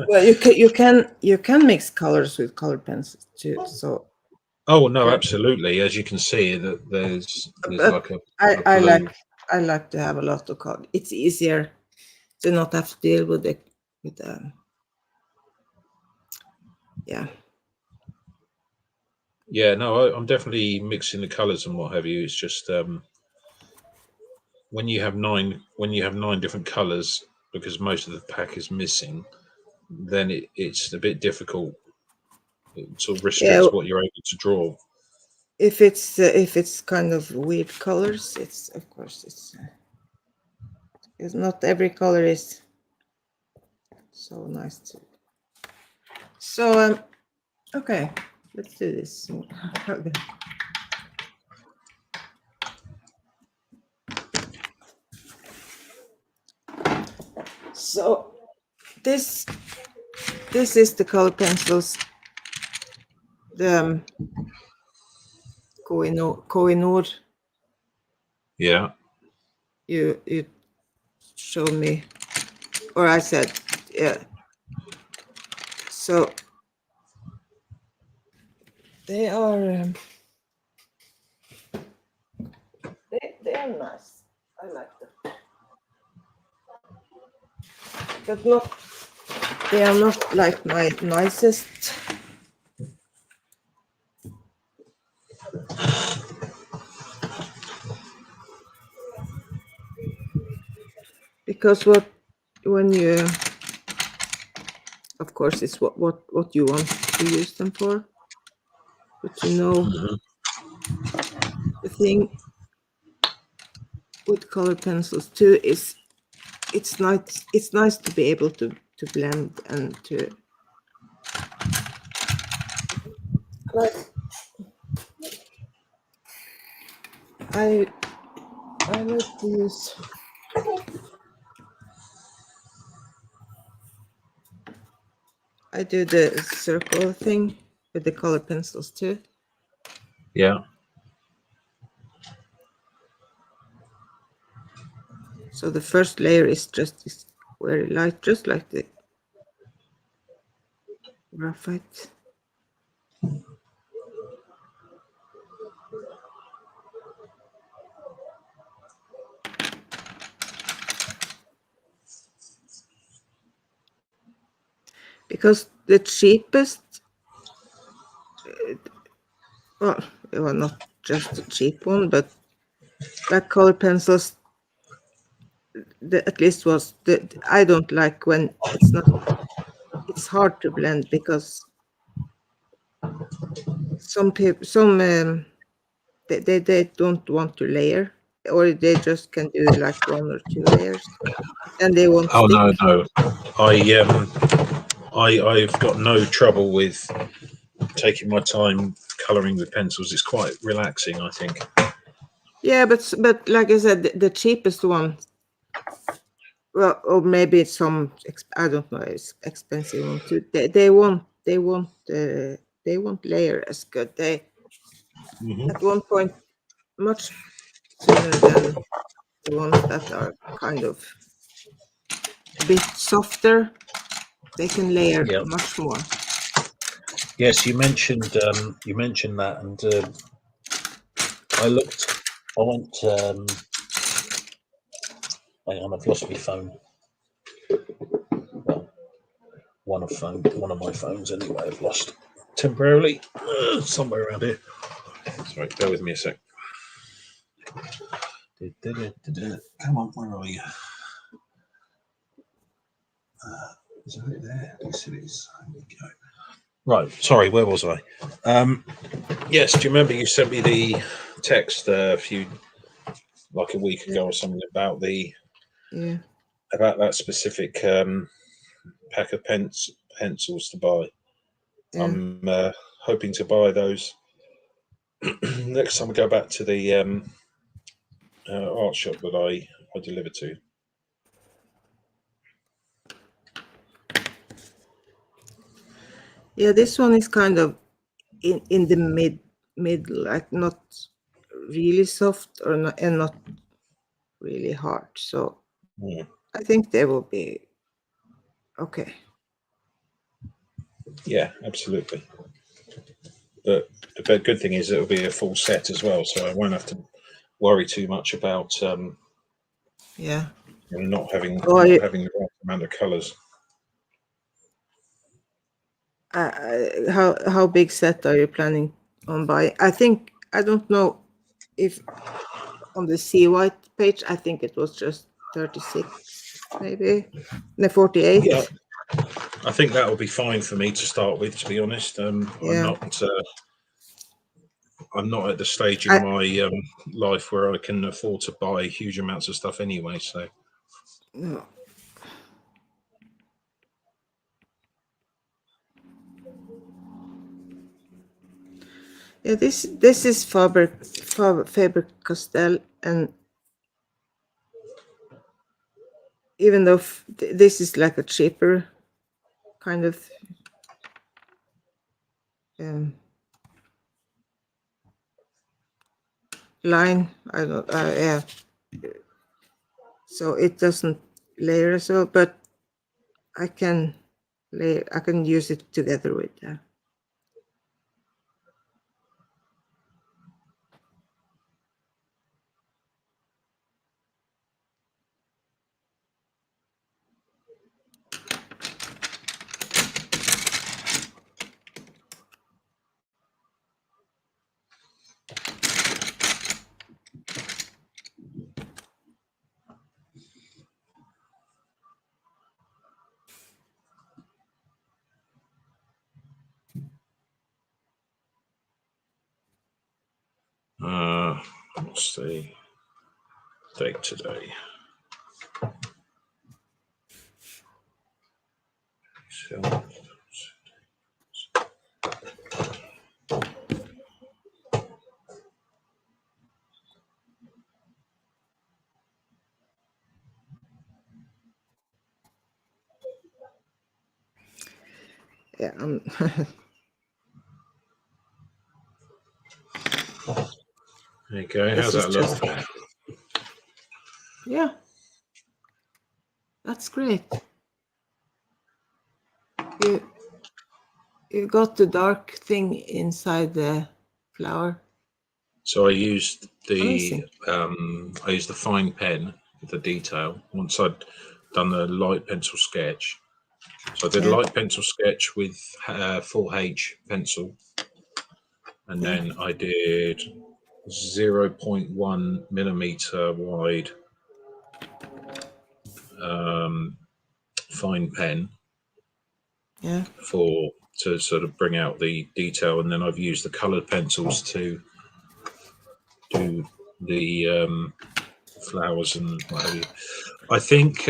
Well, you can mix colors with color pencils too. So. oh no, absolutely. As you can see, that there's like a blue. I like to have a lot of color. It's easier to not have to deal with the yeah. Yeah, no, I'm definitely mixing the colours and what have you. It's just when you have 9 different colours, because most of the pack is missing, then it's a bit difficult. It sort of restricts what you're able to draw. If it's kind of weird colors, it's of course it's not every color is so nice to. So okay, let's do this. So this is the color pencils, the Kohinoor. Yeah. You showed me, or I said, yeah. So they are they are nice. I like them, but they are not like my nicest. Because when you, of course, it's what you want to use them for, but the thing with color pencils too is it's nice to be able to blend and to like I like to use I do the circle thing with the color pencils too. Yeah. So the first layer is just very light, just like the graphite. Because the cheapest, well, not just the cheap one, but black color pencils, at least was I don't like when it's hard to blend because some people they don't want to layer, or they just can do like 1 or 2 layers and they won't Oh stick. no. I've got no trouble with taking my time colouring with pencils. It's quite relaxing, I think. Yeah, but like I said, the cheapest one, well, or maybe it's some I don't know, it's expensive one too. They won't layer as good. They at one point much sooner than the ones that are kind of a bit softer. They can layer much more. Yes, you mentioned that, and I went. Hang on, I've lost my phone. Well, one of my phones anyway. I've lost temporarily somewhere around here. Sorry, bear with me a sec. Come on, where are you? Is it there? Yes, it is. There we go. Right, sorry, where was I? Yes, do you remember you sent me the text a week ago or something about that specific pack of pencils to buy? Yeah. I'm hoping to buy those next time I go back to the art shop that I deliver to. Yeah, this one is kind of in the middle, like not really soft or not, and not really hard. So Yeah. I think they will be okay. Yeah, absolutely. But the good thing is it'll be a full set as well, so I won't have to worry too much about Yeah. not having Oh, the right amount of colours. how big set are you planning on buying? I think I don't know if on the sea white page, I think it was just 36, maybe no 48. Yeah, I think that will be fine for me to start with. To be honest, Yeah. I'm not at the stage in I, my life where I can afford to buy huge amounts of stuff anyway. So no. Yeah, this is Faber-Castell, and even though this is like a cheaper kind of line, I don't, yeah. So it doesn't layer as well, but I can use it together with that. what's the date today? So, Yeah. there you go. This How's is that look? just, yeah, that's great. You got the dark thing inside the flower. So I used Amazing. the fine pen with the detail once I'd done the light pencil sketch. So I did a Yeah. light pencil sketch with 4H pencil, and Yeah. then I did 0.1 millimeter wide fine pen Yeah. to sort of bring out the detail, and then I've used the coloured pencils to do the flowers and what have you. I think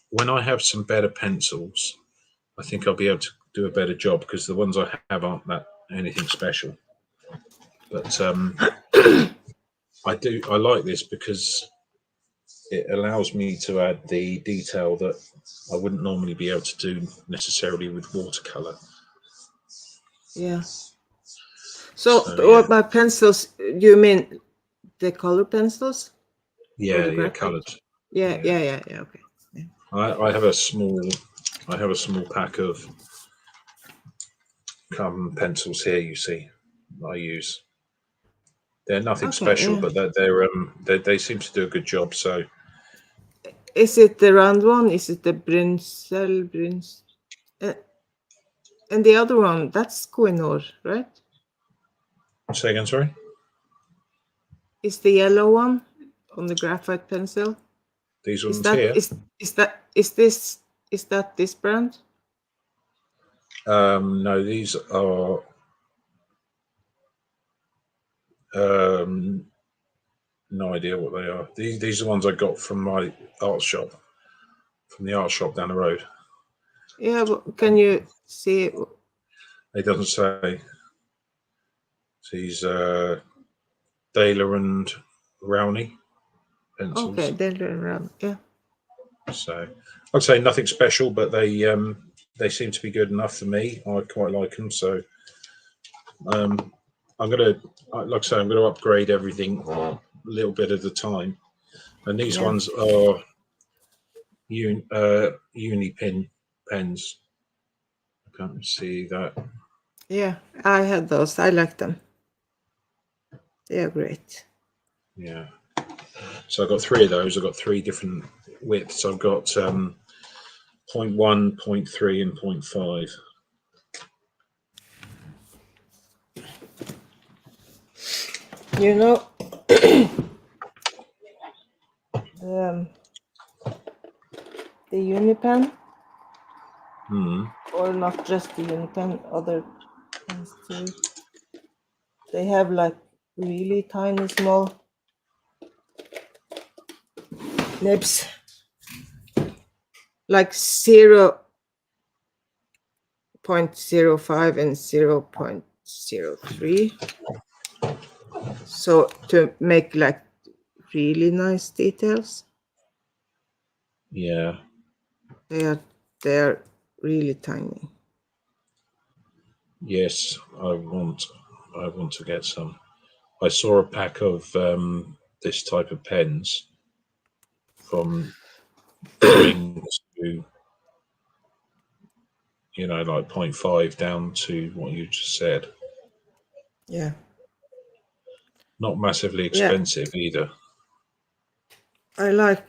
when I have some better pencils, I think I'll be able to do a better job because the ones I have aren't that anything special. But I like this because it allows me to add the detail that I wouldn't normally be able to do necessarily with watercolor. Yeah. So So yeah, what my pencils? You mean the color pencils or the yeah, graphite? coloured. Yeah. Yeah, Yeah. Yeah. Yeah. Okay. Yeah. I have a small pack of pencils here. You see, I use. They're nothing Okay. special, Yeah. but they seem to do a good job. So Is it the round one? Is it the Brunsell? Uh, and the other one, that's Koh-i-Noor, right? say again, sorry. Is the yellow one on the graphite pencil? These Is ones that here. is that this brand? No, these are no idea what they are. These are the ones I got from my art shop, from the art shop down the road. Yeah, but can you see? It doesn't say. These Daler and Rowney pencils. Okay, they're around. Yeah. So I'd say nothing special, but they seem to be good enough for me. I quite like them. So I'm gonna, like I say, I'm gonna upgrade everything a little bit at a time. And these Yeah. ones are Unipin pens. I can't see that. Yeah, I had those. I like them. They are great. Yeah. So I've got 3 of those. I've got 3 different widths. I've got 0.1, 0.3, and 0.5. You know, the Unipen, or not just the Unipen, other pens too. They have like really tiny, small nibs, like 0.05 and 0.03. So to make like really nice details. Yeah. They are really tiny. Yes, I want to get some. I saw a pack of this type of pens from going to, like 0.5 down to what you just said. Yeah. Not massively expensive either. I like.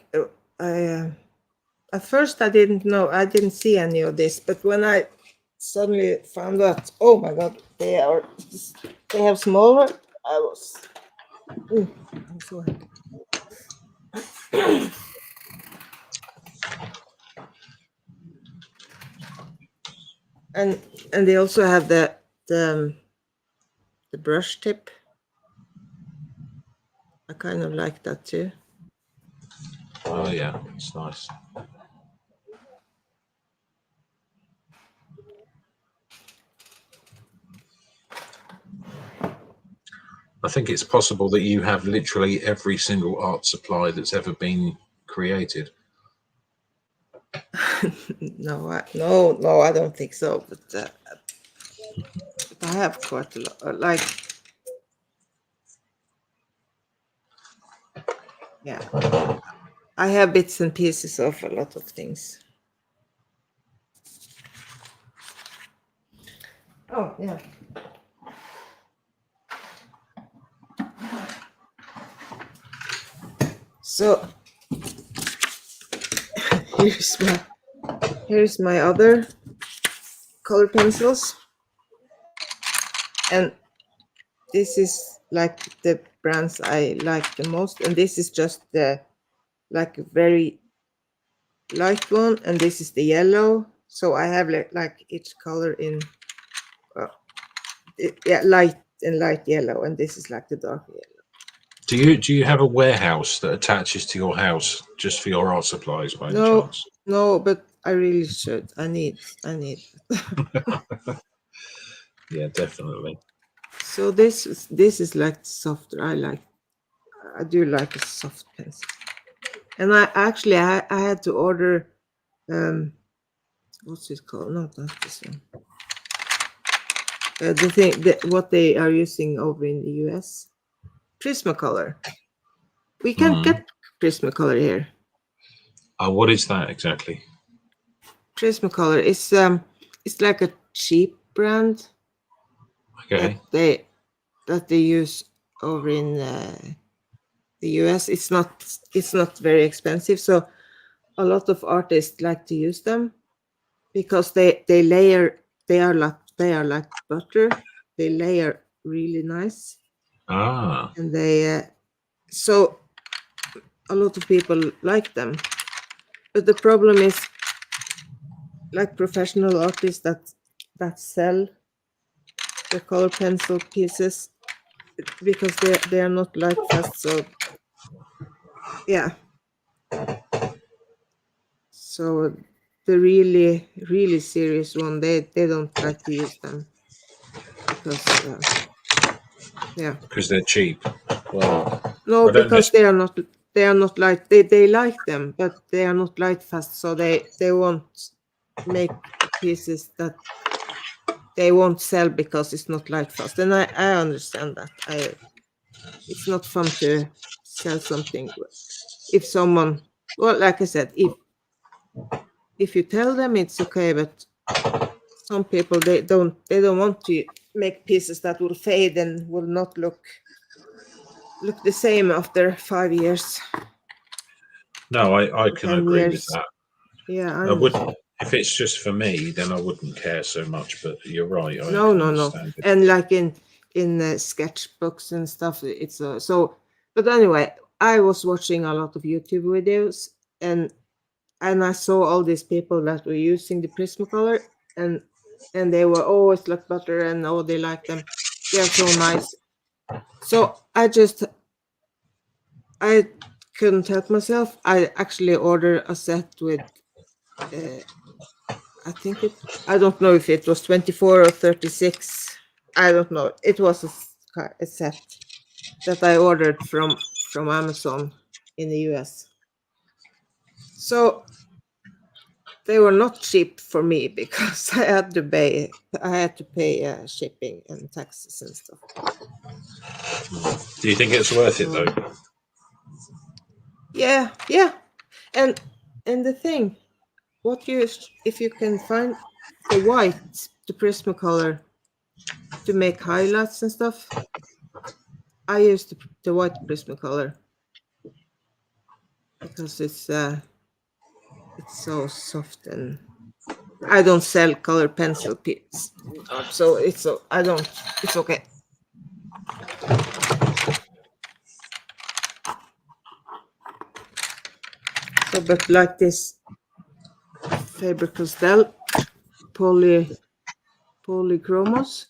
At first I didn't see any of this, but when I suddenly found out, oh my God, they have smaller. I'm so happy. And they also have the brush tip. I kind of like that too. Oh yeah, it's nice. I think it's possible that you have literally every single art supply that's ever been created. No, I don't think so. But I have quite a lot. Like, yeah, I have bits and pieces of a lot of things. Oh yeah. So here's my other color pencils, and this is like the brands I like the most, and this is just the like very light one, and this is the yellow. So I have like each color in light and light yellow, and this is like the dark yellow. Do you have a warehouse that attaches to your house just for your art supplies by any chance? No, but I really should. I need. Yeah, definitely. So this is like softer. I do like a soft pencil. And I had to order what's it called? Not this one. The thing what they are using over in the US, Prismacolor. We can't get Prismacolor here. What is that exactly? Prismacolor is it's like a cheap brand. Okay. That they use over in the US. It's not very expensive, so a lot of artists like to use them because they layer. They are like butter. They layer really nice. And they so a lot of people like them, but the problem is like professional artists that sell the color pencil pieces, because they are not light fast. So yeah, so the really serious one, they don't like to use them because because they're cheap. Well, no, because they are not light. They like them, but they are not light fast, so they won't make pieces that they won't sell because it's not light fast, and I understand that. It's not fun to sell something if someone, well, like I said, if you tell them it's okay, but some people they don't want to make pieces that will fade and will not look the same after 5 years, No, I can 10 agree with years. that. Yeah, I I wouldn't, understand. if it's just for me, then I wouldn't care so much. But you're right, I No, can no, no. understand it. And like in sketchbooks and stuff, it's so. But anyway, I was watching a lot of YouTube videos, and I saw all these people that were using the Prismacolor, and they were always like butter, and oh, they like them. They are so nice. So I couldn't help myself. I actually ordered a set with, I think I don't know if it was 24 or 36. I don't know. It was a set that I ordered from Amazon in the US. So they were not cheap for me because I had to pay shipping and taxes and stuff. Do you think it's worth it though? Yeah, and the thing, if you can find the white, the Prismacolor, to make highlights and stuff, I use the white Prismacolor because it's so soft, and I don't sell color pencil pieces, so it's okay. So, but like this Faber-Castell polychromos,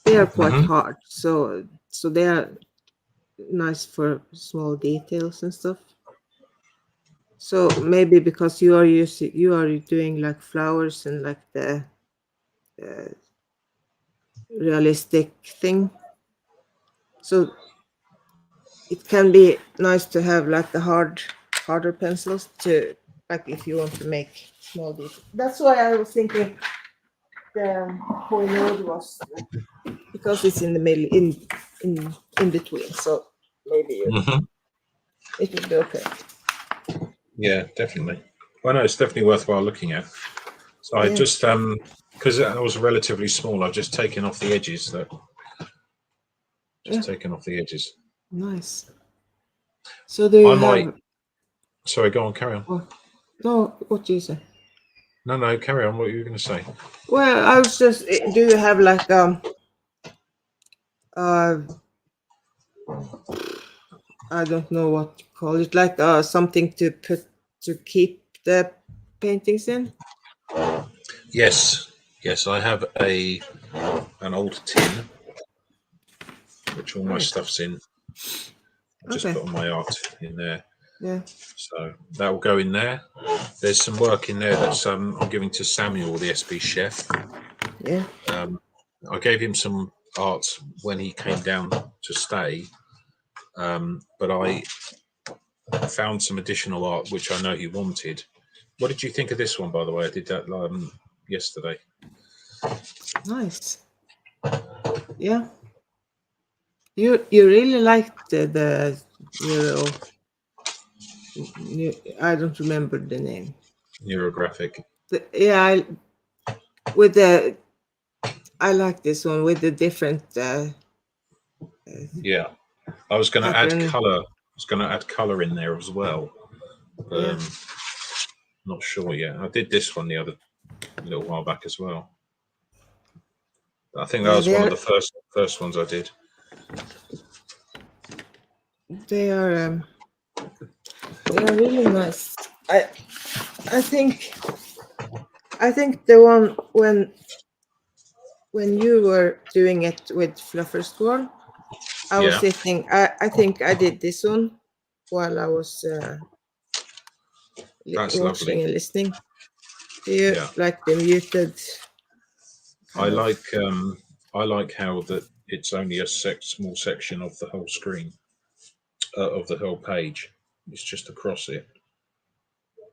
they are quite hard, so they are nice for small details and stuff. So maybe because you are doing like flowers and like the realistic thing, so it can be nice to have like the harder pencils to, like, if you want to make small details. That's why I was thinking the Koinode was because it's in the middle, in between, so maybe it would be okay. Yeah, definitely. Well, no, it's definitely worthwhile looking at. So I just because that was relatively small, I've just taken off the edges. Taken off the edges. Nice. So do you have? Sorry, go on, carry on. Oh, no, what do you say? No, carry on. What were you going to say? Well, I was just. Do you have like I don't know what to call it, like something to keep the paintings in? Yes, I have an old tin which all my stuff's in. I just put all my art in there. Yeah. So that will go in there. There's some work in there that's I'm giving to Samuel, the SB chef. Yeah. I gave him some art when he came down to stay, but I found some additional art which I know he wanted. What did you think of this one, by the way? I did that yesterday. Nice. Yeah. You really liked the Neuro. I don't remember the name. Neurographic. I like this one with the different. Yeah, I was going to add color. I was going to add color in there as well. Not sure yet. I did this one a little while back as well. I think that was one of the first ones I did. They are really nice. I think the one when you were doing it with Flufferstorm, I was sitting. I think I did this one while I was watching and listening. Do you like the muted? I like how that it's only a small section of the whole screen, of the whole page. It's just across it.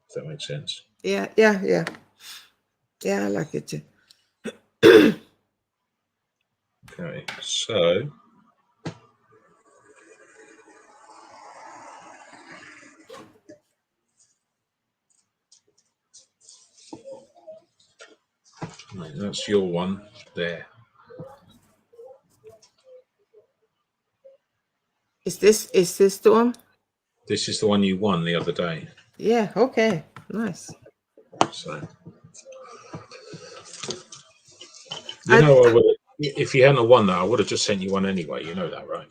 If that makes sense. Yeah. I like it too. Okay, so that's your one there. Is this the one? This is the one you won the other day. Yeah. Okay. Nice. So, you know, I would, if you hadn't won that, I would have just sent you one anyway. You know that, right?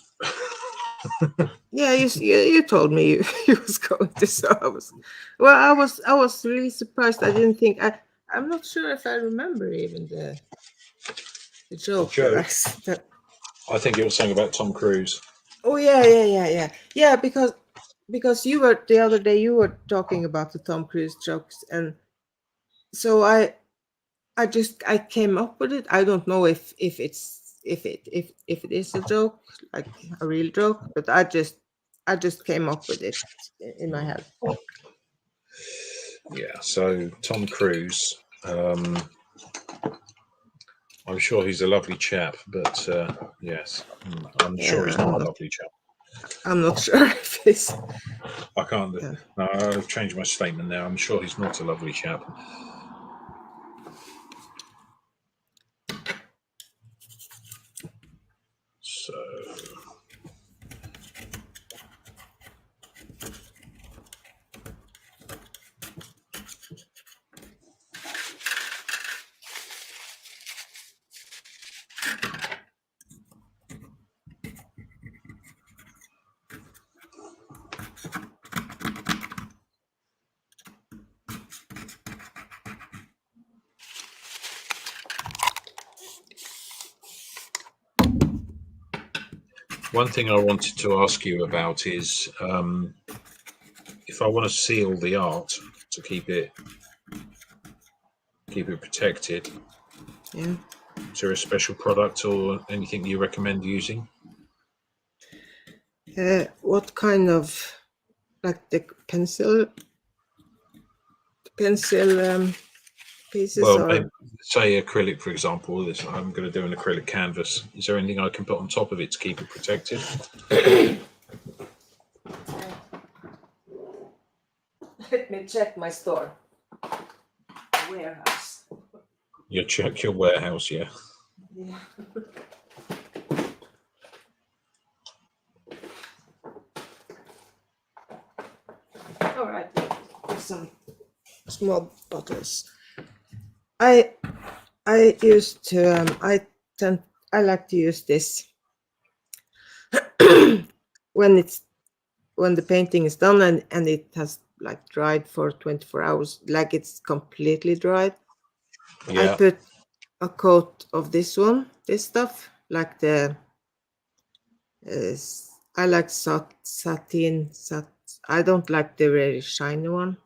Yeah, you told me you was going to. So I was really surprised. I didn't think I'm not sure if I remember even the joke. Joke. I think it was something about Tom Cruise. Oh yeah. Because you were the other day you were talking about the Tom Cruise jokes, and so I came up with it. I don't know if it is a joke, like a real joke, but I just came up with it in my head. Yeah. So Tom Cruise. I'm sure he's a lovely chap, but yes, I'm sure he's not a lovely chap. I'm not sure if it's. I can't. Yeah. No, I've changed my statement now. I'm sure he's not a lovely chap. So. One thing I wanted to ask you about is if I want to seal the art to keep it protected. Yeah. Is there a special product or anything you recommend using? What kind of, like the pencil pieces? Well, or say acrylic, for example. I'm going to do an acrylic canvas. Is there anything I can put on top of it to keep it protected? Let me check my store. Warehouse. You check your warehouse, yeah. Yeah. All right. Some small bottles. I used to I like to use this when the painting is done and it has like dried for 24 hours, like it's completely dried. Yeah. I put a coat of this stuff, like the I like satin. I don't like the very shiny one.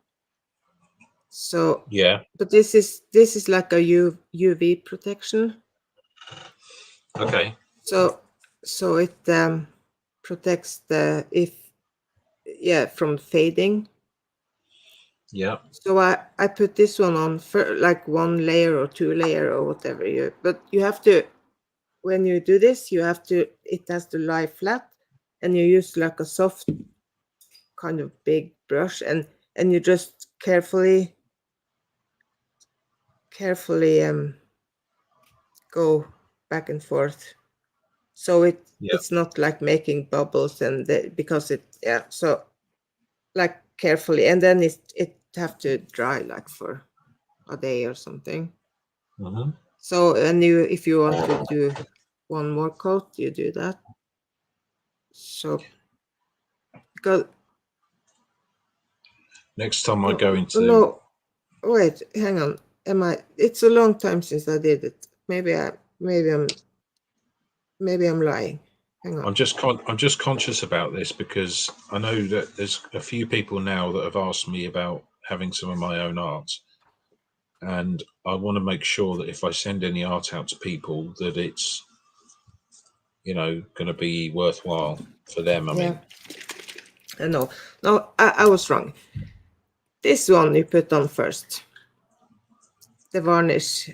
So Yeah. but this is like a UV protection. Okay. So it protects from fading. Yeah. So I put this one on for like one layer or two layer or whatever but you have to, when you do this, it has to lie flat, and you use like a soft kind of big brush, and you just carefully go back and forth, so it's not like making bubbles, and because so like carefully, and then it have to dry like for a day or something. Mm-hmm. So if you want to do one more coat, you do that. So because next time I go into no, wait, hang on. It's a long time since I did it. Maybe I'm lying. Hang on. I'm just conscious about this because I know that there's a few people now that have asked me about having some of my own art, and I want to make sure that if I send any art out to people, that it's going to be worthwhile for them. I mean, no, I was wrong. This one you put on first. The varnish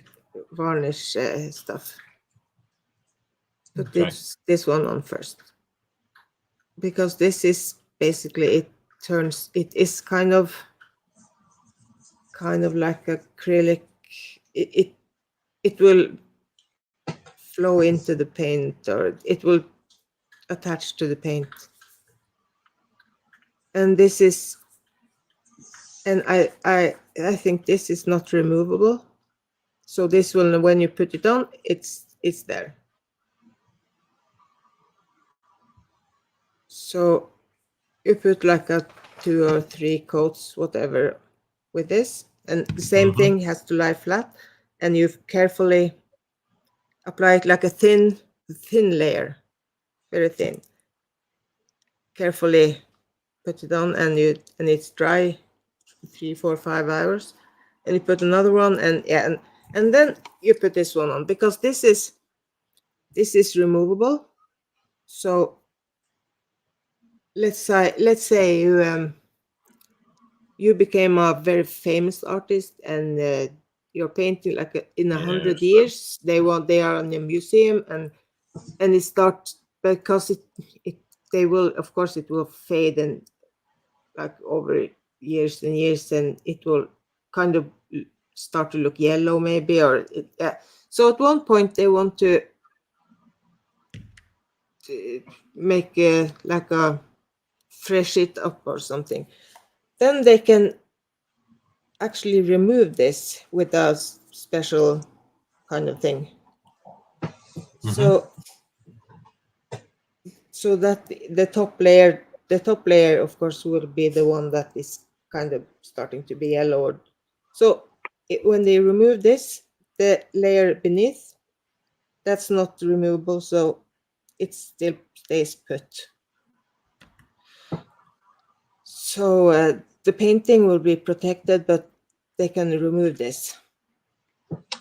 stuff. put Okay. this one on first, because this is basically, it is kind of like acrylic. It will flow into the paint, or it will attach to the paint. And this is, and I think this is not removable. So this will, when you put it on, it's there. So you put like a 2 or 3 coats, whatever, with this, and the same thing has to lie flat, and you carefully apply it like a thin layer, very thin. Carefully put it on, and it's dry 3, 4, 5 hours, and you put another one, and yeah, and then you put this one on, because this is removable. So let's say you became a very famous artist, and you're painting like in 100 years. They are in a museum, and it starts, because they will, of course, it will fade, and like over years and years, and it will kind of start to look yellow, maybe, or so at one point they want to make like a fresh it up or something. Then they can actually remove this with a special kind of thing. So that the top layer, of course, will be the one that is kind of starting to be yellow. So when they remove this, the layer beneath, that's not removable, so it still stays put. So the painting will be protected, but they can remove this.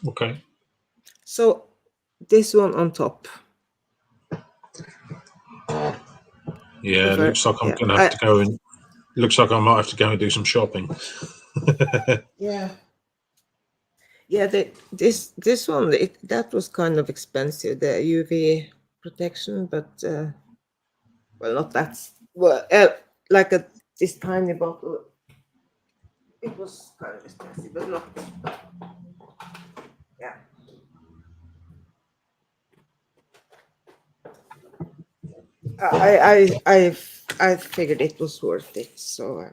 Okay. So this one on top. Yeah, it looks like I'm gonna have to go and. Looks like I might have to go and do some shopping. Yeah. This one, that was kind of expensive, the UV protection, but well, not that well. Like this tiny bottle, it was kind of expensive, but not. Yeah. I figured it was worth it. So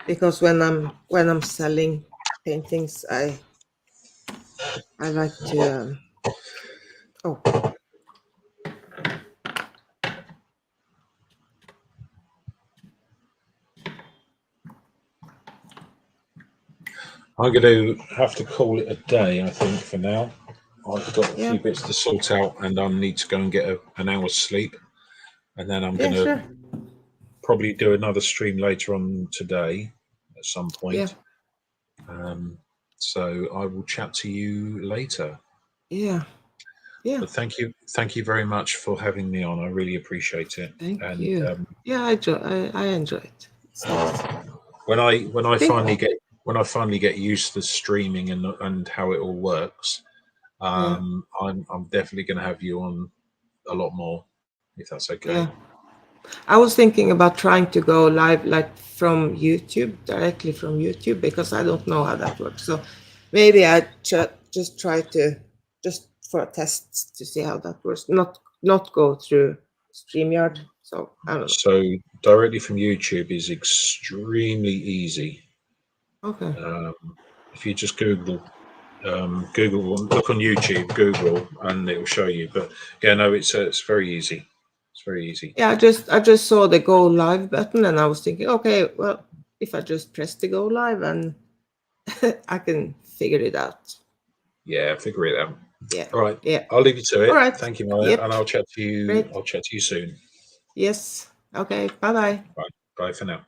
because when I'm selling paintings, I like to I'm going to have to call it a day, I think, for now. I've got a few bits to sort out, and I need to go and get an hour's sleep. And then I'm going to probably do another stream later on today at some point. So I will chat to you later. Yeah. But thank you very much for having me on. I really appreciate it. Thank you. I enjoy it. When I finally get used to streaming and how it all works, I'm definitely going to have you on a lot more, if that's okay. Yeah. I was thinking about trying to go live, like from YouTube, directly from YouTube, because I don't know how that works. So maybe I just try to, just for a test, to see how that works. Not go through StreamYard. So I don't know. So directly from YouTube is extremely easy. Okay. If you just Google, look on YouTube, Google, and it will show you. But yeah, no, it's very easy. It's very easy. Yeah, I just saw the go live button, and I was thinking, okay, well, if I just press the go live, and I can figure it out. Yeah, figure it out. Yeah. All right. Yeah. I'll leave you to it. All right. Thank you, Maya, and I'll chat to you. Great. I'll chat to you soon. Yes. Okay. Bye-bye. Bye. Bye for now.